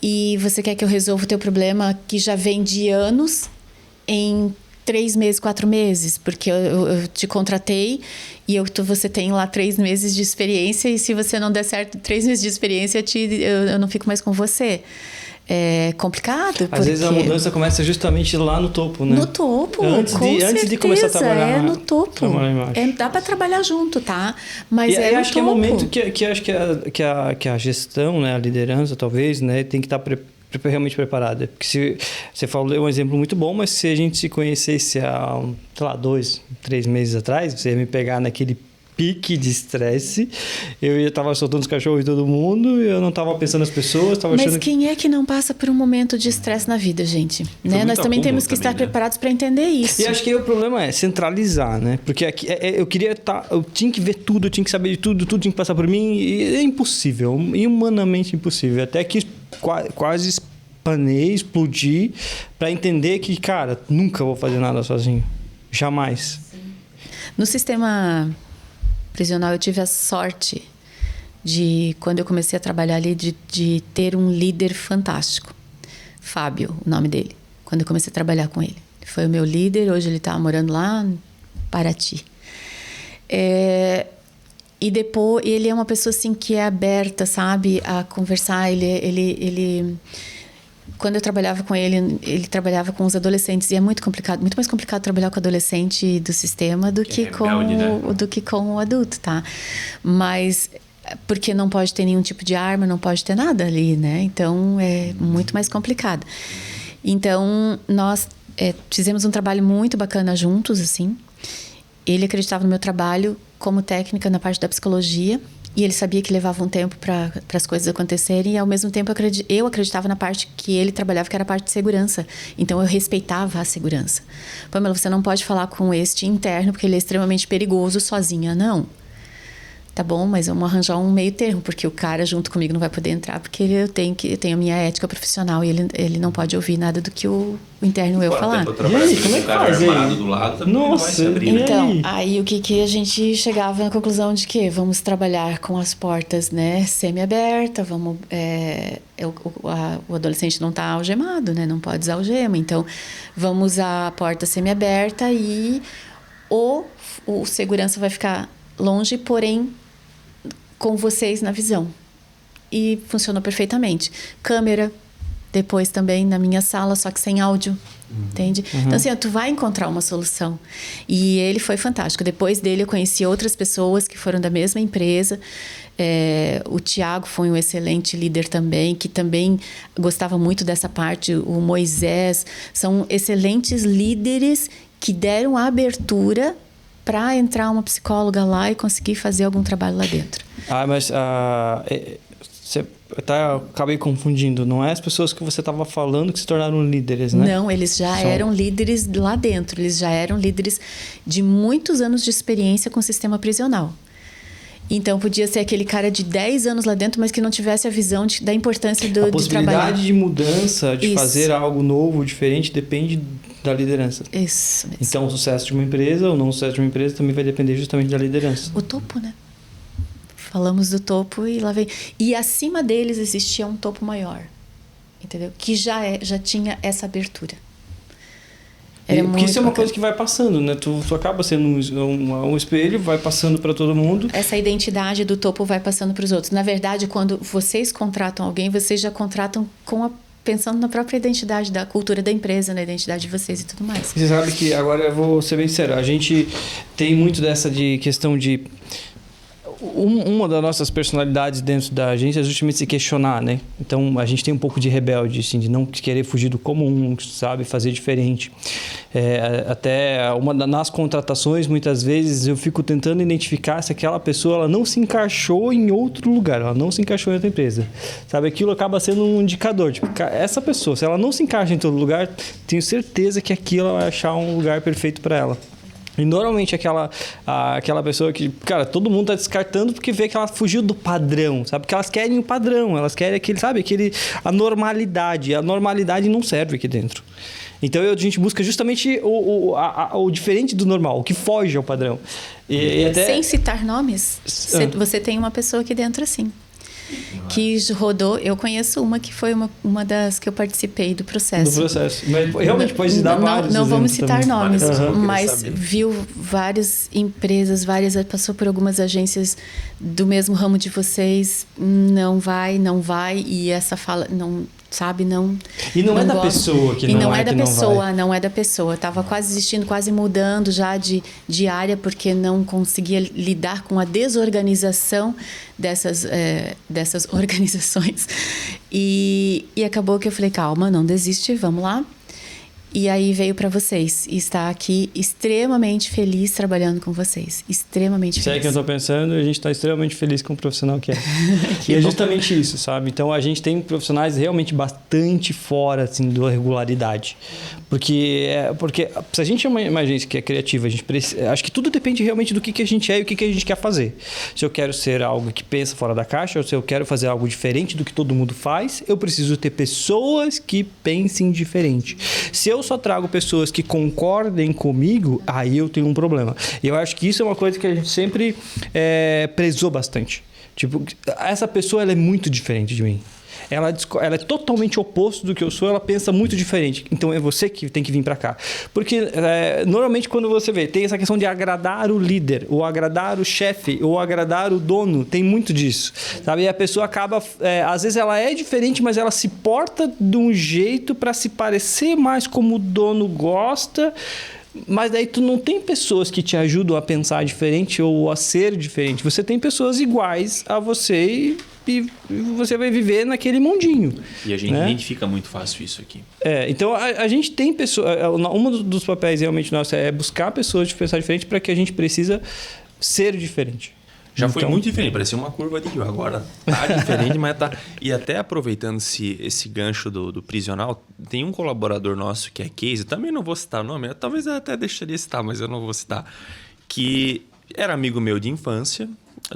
E você quer que eu resolva o teu problema que já vem de anos em 3 meses, 4 meses, porque eu te contratei e você tem lá 3 meses de experiência, e se você não der certo 3 meses de experiência, eu não fico mais com você. É complicado. Às vezes a mudança começa justamente lá no topo, né? No topo, antes de começar a trabalhar. No topo. Dá para trabalhar junto, tá? Mas eu acho que é o momento que acho que a gestão, né, a liderança, talvez, né, tem que estar realmente preparada. Porque se você falou um exemplo muito bom, mas se a gente se conhecesse há, sei lá, 2, 3 meses atrás, você ia me pegar naquele pique de estresse, eu ia estar soltando os cachorros em todo mundo, eu não estava pensando nas pessoas, estava achando... Mas quem é que não passa por um momento de estresse na vida, gente? Né? Nós também temos que estar preparados para entender isso. E acho que o problema é centralizar, né? Porque aqui, eu tinha que ver tudo, eu tinha que saber de tudo tinha que passar por mim, e é impossível, humanamente impossível. Até que quase espanei, explodi, para entender que, cara, nunca vou fazer nada sozinho. Jamais. No sistema prisional, eu tive a sorte de, quando eu comecei a trabalhar ali, de ter um líder fantástico. Fábio, o nome dele, quando eu comecei a trabalhar com ele. Ele foi o meu líder, hoje ele está morando lá em Paraty. E depois, ele é uma pessoa assim que é aberta, sabe, a conversar. Ele quando eu trabalhava com ele, ele trabalhava com os adolescentes e é muito complicado, muito mais complicado trabalhar com adolescente do sistema do que com o adulto, tá? Mas porque não pode ter nenhum tipo de arma, não pode ter nada ali, né? Então é muito mais complicado. Então nós fizemos um trabalho muito bacana juntos, assim. Ele acreditava no meu trabalho como técnica na parte da psicologia e ele sabia que levava um tempo para as coisas acontecerem e ao mesmo tempo eu acreditava na parte que ele trabalhava, que era a parte de segurança. Então eu respeitava a segurança. Pamela, você não pode falar com este interno porque ele é extremamente perigoso sozinha, não. Tá bom, mas vamos arranjar um meio termo, porque o cara junto comigo não vai poder entrar, porque eu tenho a minha ética profissional e ele não pode ouvir nada do que o interno eu falar. E aí, como é que faz aí? Do lado, Nossa, então, aí o que a gente chegava na conclusão de que vamos trabalhar com as portas, né, semi-abertas, vamos... o adolescente não está algemado, né, não pode usar algema, então vamos usar a porta semi-aberta e o segurança vai ficar longe, porém com vocês na visão. E funcionou perfeitamente. Câmera, depois também na minha sala, só que sem áudio. Entende? Então, assim, tu vai encontrar uma solução. E ele foi fantástico. Depois dele, eu conheci outras pessoas que foram da mesma empresa. O Tiago foi um excelente líder também, que também gostava muito dessa parte. O Moisés. São excelentes líderes que deram a abertura para entrar uma psicóloga lá e conseguir fazer algum trabalho lá dentro. Mas você acabei confundindo. Não é as pessoas que você estava falando que se tornaram líderes, né? Não, eles já eram líderes lá dentro. Eles já eram líderes de muitos anos de experiência com o sistema prisional. Então, podia ser aquele cara de 10 anos lá dentro, mas que não tivesse a visão da importância de trabalhar. A possibilidade de mudança, de fazer algo novo, diferente, depende da liderança. Isso mesmo. Então, o sucesso de uma empresa ou não o sucesso de uma empresa também vai depender justamente da liderança. O topo, né? Falamos do topo e lá vem. E acima deles existia um topo maior, entendeu? Que já tinha essa abertura. Porque isso é uma coisa que vai passando, né? Tu acaba sendo um espelho, vai passando para todo mundo. Essa identidade do topo vai passando para os outros. Na verdade, quando vocês contratam alguém, vocês já contratam pensando na própria identidade da cultura da empresa, na identidade de vocês e tudo mais. Você sabe que, agora eu vou ser bem sincero, a gente tem muito dessa de questão de... Uma das nossas personalidades dentro da agência é justamente se questionar, né? Então, a gente tem um pouco de rebelde, assim, de não querer fugir do comum, sabe? Fazer diferente. Nas contratações, muitas vezes, eu fico tentando identificar se aquela pessoa ela não se encaixou em outro lugar, ela não se encaixou em outra empresa. Sabe? Aquilo acaba sendo um indicador. Tipo, essa pessoa, se ela não se encaixa em todo lugar, tenho certeza que aquilo ela vai achar um lugar perfeito para ela. E normalmente aquela pessoa que, cara, todo mundo tá descartando porque vê que ela fugiu do padrão, sabe? Porque elas querem o padrão, elas querem a normalidade. A normalidade não serve aqui dentro. Então a gente busca justamente o diferente do normal, o que foge ao padrão. E até... Sem citar nomes, você tem uma pessoa aqui dentro assim. Que rodou, eu conheço uma que foi uma das que eu participei do processo. Mas realmente pode dar vários. Não vamos citar também. nomes, mas viu várias empresas, passou por algumas agências do mesmo ramo de vocês, não vai, e essa fala, não... Sabe, não... E não é da pessoa que não vai. E não é da pessoa, não é da pessoa. Estava quase desistindo, quase mudando já de área, porque não conseguia lidar com a desorganização dessas organizações. E acabou que eu falei, calma, não desiste, vamos lá. E aí veio para vocês. E está aqui extremamente feliz trabalhando com vocês. Extremamente feliz. Isso é que eu estou pensando, a gente está extremamente feliz com o profissional que é. E é justamente isso, sabe? Então, a gente tem profissionais realmente bastante fora, assim, da regularidade. Porque se a gente é uma agência que é criativa, acho que tudo depende realmente do que a gente é e o que a gente quer fazer. Se eu quero ser algo que pensa fora da caixa, ou se eu quero fazer algo diferente do que todo mundo faz, eu preciso ter pessoas que pensem diferente. Se eu só trago pessoas que concordem comigo, aí eu tenho um problema. E eu acho que isso é uma coisa que a gente sempre prezou bastante. Tipo, essa pessoa ela é muito diferente de mim. ela é totalmente oposto do que eu sou, ela pensa muito diferente. Então é você que tem que vir para cá. Porque normalmente quando você vê, tem essa questão de agradar o líder, ou agradar o chefe, ou agradar o dono, tem muito disso, sabe? E a pessoa acaba, às vezes ela é diferente, mas ela se porta de um jeito para se parecer mais como o dono gosta. Mas daí tu não tem pessoas que te ajudam a pensar diferente ou a ser diferente. Você tem pessoas iguais a você e você vai viver naquele mundinho. E a gente identifica muito fácil isso aqui. Então a gente tem pessoas... Um dos papéis realmente nossos é buscar pessoas de pensar diferente para que a gente precisa ser diferente. Já foi muito diferente, parecia uma curva de rio. Agora tá diferente, mas tá... E até aproveitando esse gancho do prisional, tem um colaborador nosso que é case, também não vou citar o nome, talvez eu até deixaria citar, mas eu não vou citar, que era amigo meu de infância,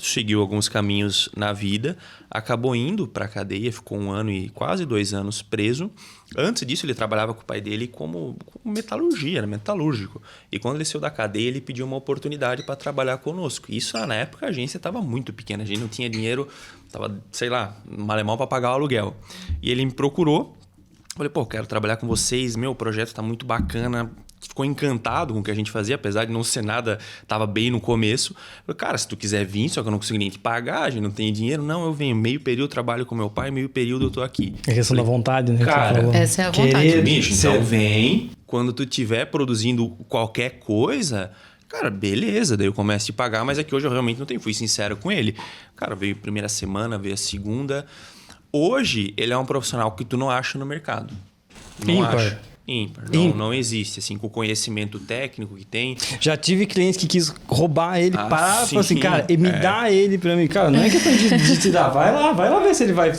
seguiu alguns caminhos na vida, acabou indo para a cadeia, ficou 1 ano e quase 2 anos preso. Antes disso, ele trabalhava com o pai dele como metalurgia, era metalúrgico. E quando ele saiu da cadeia, ele pediu uma oportunidade para trabalhar conosco. Isso, na época, a agência estava muito pequena, a gente não tinha dinheiro, estava, sei lá, mal para pagar o aluguel. E ele me procurou, falei, pô, quero trabalhar com vocês, meu projeto está muito bacana. Ficou encantado com o que a gente fazia, apesar de não ser nada, estava bem no começo. Falei, cara, se tu quiser vir, só que eu não consigo nem te pagar, a gente não tem dinheiro. Não, eu venho. Meio período eu trabalho com meu pai, meio período eu tô aqui. É questão da vontade, né? Cara, essa é a vontade. Bicho, então vem. Quando tu estiver produzindo qualquer coisa, cara, beleza, daí eu começo a te pagar, mas é que hoje eu realmente não tenho. Fui sincero com ele. Cara, veio a primeira semana, veio a segunda. Hoje, ele é um profissional que tu não acha no mercado. Não acha. Ímpar. Não existe, assim, com o conhecimento técnico que tem. Já tive clientes que quis roubar ele para assim, cara, me dá ele para mim. Cara, não é questão de te dar. Vai lá ver se ele vai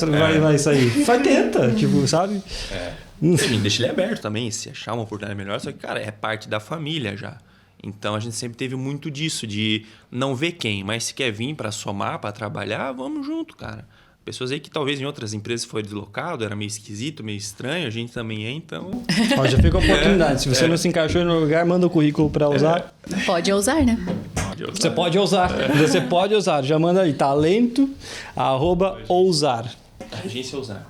sair. Vai, tenta, tipo, sabe? Deixa ele aberto também, se achar uma oportunidade melhor. Só que, cara, é parte da família já. Então, a gente sempre teve muito disso, de não ver quem, mas se quer vir para somar, para trabalhar, vamos junto, cara. Pessoas aí que talvez em outras empresas foi deslocado, era meio esquisito, meio estranho, a gente também é, então... Ó, já fica a oportunidade. Se você não se encaixou no lugar, manda o currículo para usar. Pode ousar, né? Você pode ousar. Você pode ousar. Já manda aí, talento@ousar. Agência Ousar.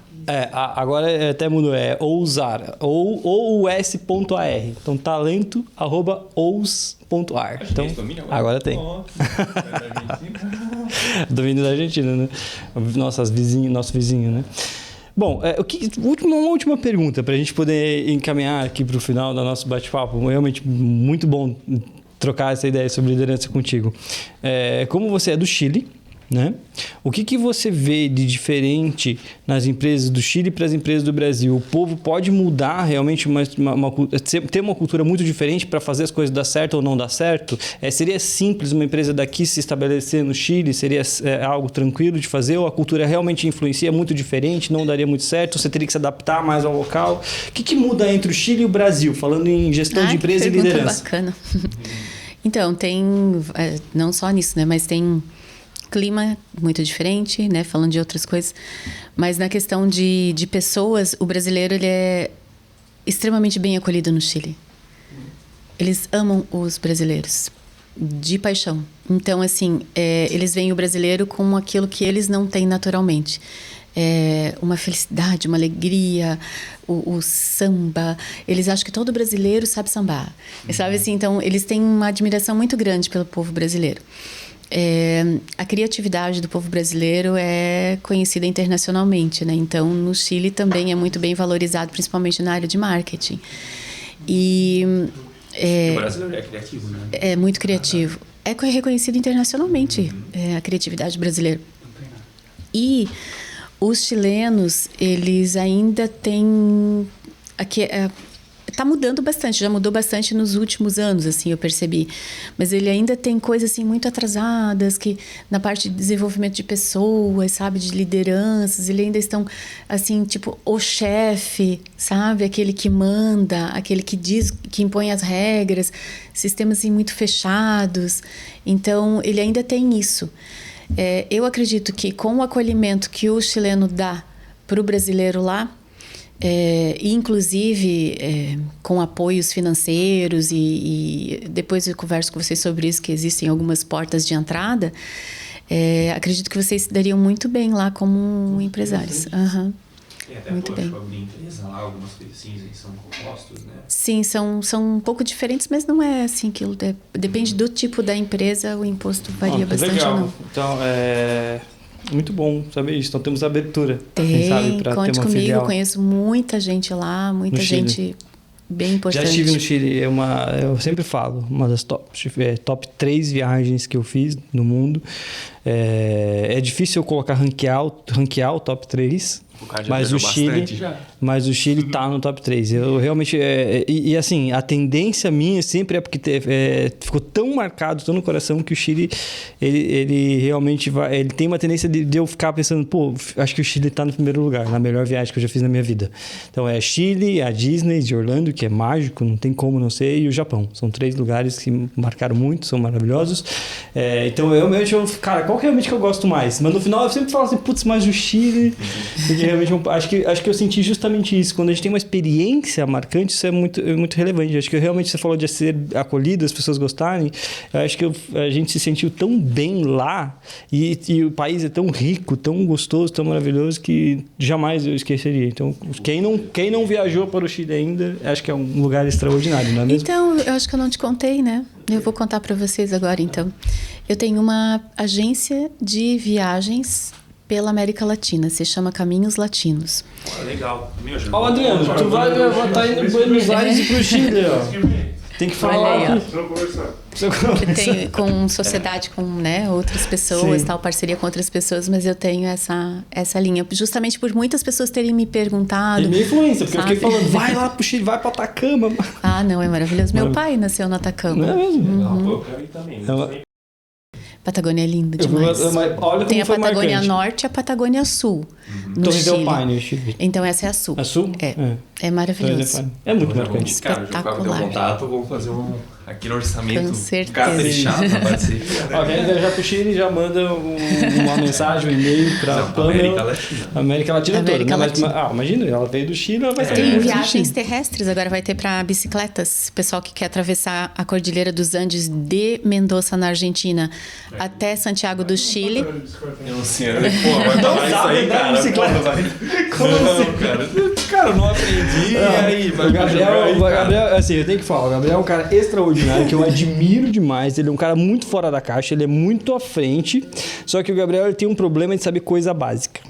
Agora até mudou, ousar. Ou s.ar. Então, talento@ous.ar. Então, agora tem. Domínio da Argentina, né? Nosso vizinho, né? Bom, uma última pergunta para a gente poder encaminhar aqui para o final do nosso bate-papo. Realmente muito bom trocar essa ideia sobre liderança contigo. Como você é do Chile, né? O que você vê de diferente nas empresas do Chile para as empresas do Brasil? O povo pode mudar realmente, ter uma cultura muito diferente para fazer as coisas dar certo ou não dar certo? Seria simples uma empresa daqui se estabelecer no Chile? Seria algo tranquilo de fazer? Ou a cultura realmente influencia muito diferente? Não daria muito certo? Você teria que se adaptar mais ao local? O que muda entre o Chile e o Brasil? Falando em gestão de empresa e liderança. Bacana. Então, tem... não só nisso, né? Mas tem... clima muito diferente, né? Falando de outras coisas. Mas na questão de pessoas, o brasileiro ele é extremamente bem acolhido no Chile. Eles amam os brasileiros de paixão. Então, assim, eles veem o brasileiro como aquilo que eles não têm naturalmente. Uma felicidade, uma alegria, o samba. Eles acham que todo brasileiro sabe sambar. Sabe assim? Então, eles têm uma admiração muito grande pelo povo brasileiro. A criatividade do povo brasileiro é conhecida internacionalmente, né? Então, no Chile também é muito bem valorizado, principalmente na área de marketing. O brasileiro é criativo, né? É muito criativo. É reconhecido internacionalmente, a criatividade brasileira. E os chilenos, eles ainda têm... Tá mudando bastante, já mudou bastante nos últimos anos, assim, eu percebi. Mas ele ainda tem coisas, assim, muito atrasadas, que na parte de desenvolvimento de pessoas, sabe, de lideranças, eles ainda estão, assim, tipo, o chefe, sabe, aquele que manda, aquele que diz, que impõe as regras, sistemas, assim, muito fechados. Então, ele ainda tem isso. Eu acredito que com o acolhimento que o chileno dá para o brasileiro lá, inclusive com apoios financeiros e depois eu converso com vocês sobre isso, que existem algumas portas de entrada, acredito que vocês se dariam muito bem lá como empresários. Aham. Até Muito bem. abrir empresa lá, algumas coisas assim, são compostos, né? Sim, são um pouco diferentes, mas não é assim que depende do tipo da empresa, o imposto varia bastante legal. ou não. Então, muito bom saber isso. Então temos abertura. Tem, sabe, pra conte ter uma comigo, filial. conheço muita gente lá, muita No Chile. gente bem importante. Já estive no Chile, eu sempre falo, uma das top 3 viagens que eu fiz no mundo. É difícil eu colocar ranquear o top 3. O cara já Mas o viajou Chile, bastante já. mas o Chile tá no top 3. Eu realmente e assim, a tendência minha sempre é porque ficou tão marcado, tão no coração que o Chile ele realmente ele tem uma tendência de eu ficar pensando, pô, acho que o Chile tá no primeiro lugar, na melhor viagem que eu já fiz na minha vida. Então é Chile, a Disney de Orlando, que é mágico, não tem como não ser, e o Japão. São 3 lugares que me marcaram muito, são maravilhosos. Então realmente cara, qual que realmente que eu gosto mais? Mas no final eu sempre falo assim, putz, mas o Chile, porque realmente acho que eu senti justamente isso. Quando a gente tem uma experiência marcante, isso é muito relevante. Acho que realmente você falou de ser acolhido, as pessoas gostarem. Eu acho que a gente se sentiu tão bem lá e o país é tão rico, tão gostoso, tão maravilhoso que jamais eu esqueceria. Então, quem não viajou para o Chile ainda, acho que é um lugar extraordinário, não é mesmo? Então, eu acho que eu não te contei, né? Eu vou contar para vocês agora, então. Eu tenho uma agência de viagens pela América Latina, se chama Caminhos Latinos. Legal. Ó, Adriano, tu vai estar indo em Buenos Aires e pro Chile, ó. Tem que falar Olha aí, aqui. Eu tenho com sociedade com, né, outras pessoas, Sim. tal, parceria com outras pessoas, mas eu tenho essa linha. Justamente por muitas pessoas terem me perguntado. E minha influência, porque sabe? eu fiquei falando, vai lá pro Chile, vai pra Atacama. Ah, não, é maravilhoso. Meu pai nasceu no Atacama. Não é mesmo? Legal. Pô, eu quero ir também. Patagônia é lindo demais. Olha Tem como a foi Patagônia marcante. Norte e a Patagônia Sul, no Torres del Chile. Paine, no Chile. Então essa é a Sul. A Sul? É Torres maravilhoso. del Paine. É muito marcante. Cara, já com o teu Espetacular. contato, vou fazer aqui no orçamento. Com certeza. Caprichado pra parceria. Ó, quem viajar pro Chile já manda uma mensagem, um e-mail pra Pamela. América Latina. América Latina toda. América né? Mas, Latina. imagina, ela veio do Chile, ela vai saber Tem muito do viagens Chile. terrestres, agora vai ter para bicicletas. Pessoal que quer atravessar a Cordilheira dos Andes de Mendoza, na Argentina, até Santiago do Chile. Eu sei, pô, vai tomar isso aí, andar de cara. bicicleta. Pô, vai. Como assim? Cara. Cara, eu não aprendi. E aí, vai O Gabriel, cara. assim, eu tenho que falar, o Gabriel é um cara extraordinário, que eu admiro demais. Ele é um cara muito fora da caixa, ele é muito à frente. Só que o Gabriel ele tem um problema de saber coisa básica.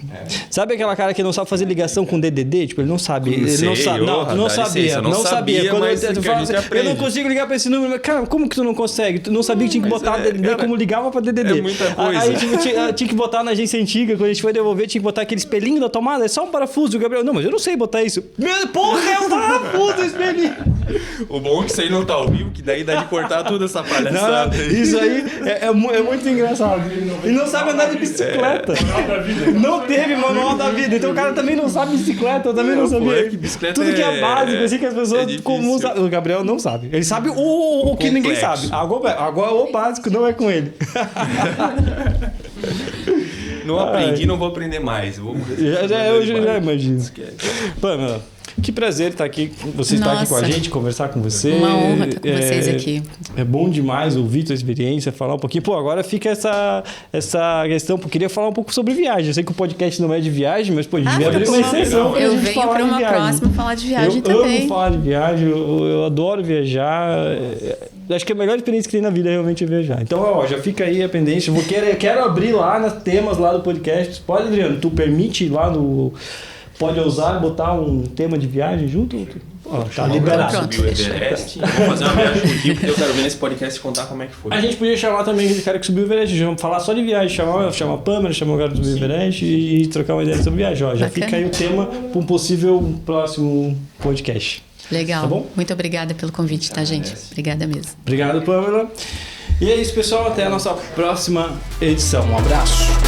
Sabe aquela cara que não sabe fazer ligação com DDD? Tipo, ele não sabe. Ele Sei, não sabe. Não, orra, não dá sabia. licença, Não sabia. Quando mas eu que a falo gente assim, eu aprende. não consigo ligar pra esse número. Mas, cara, como que tu não consegue? Tu não sabia que tinha que Mas botar DDD cara, como ligava pra DDD. é muita coisa. Aí tipo, tinha que botar na agência antiga, quando a gente foi devolver, tinha que botar aquele espelhinho da tomada. É só um parafuso. O Gabriel, não, mas eu não sei botar isso. Porra, é um parafuso, espelhinho. O bom é que isso aí não tá ao vivo, que daí dá de cortar toda essa palhaçada. Não, isso aí é muito engraçado. Ele não sabe andar de bicicleta. Não teve manual da vida. Então o cara também não sabe bicicleta, eu também não Pô, sabia. é que bicicleta Tudo que é é- básico, assim, que as pessoas difícil. comuns sabem. O Gabriel não sabe. Ele sabe o que ninguém Complexo. sabe. Agora o básico não é com ele. Não aprendi, não vou aprender mais. Eu já imagino. Pamela, que prazer estar aqui. Você estar aqui com a Nossa. gente, conversar com você. Uma honra estar com vocês aqui. É bom demais ouvir tua experiência, falar um pouquinho. Pô, agora fica essa questão. Eu queria falar um pouco sobre viagem. Eu sei que o podcast não é de viagem, mas pô, a gente devia abrir uma exceção pra Eu gente venho falar para de uma viagem. próxima falar de viagem eu também. amo falar de viagem, eu adoro viajar. Acho que a melhor experiência que tem na vida realmente é viajar. Então, ó, já fica aí a pendência. Quero abrir lá nos temas lá do podcast. Pode, Adriano? Tu permite ir lá no... Pode ousar botar um tema de viagem junto? Ó, tá liberado. Pronto. Subir o Everest. Vou fazer uma viagem contigo, porque eu quero ver nesse podcast e contar como é que foi. A gente podia chamar também aquele cara que subiu o Everest. Vamos falar só de viagem. Chamar a Pamela, chamar o cara que subiu o Everest e trocar uma ideia sobre viagem. Ó, já Bacana. fica aí o tema para um possível próximo podcast. Legal. Tá bom? Muito obrigada pelo convite, tá, gente? Obrigada mesmo. Obrigado, Pamela. E é isso, pessoal. Até a nossa próxima edição. Um abraço.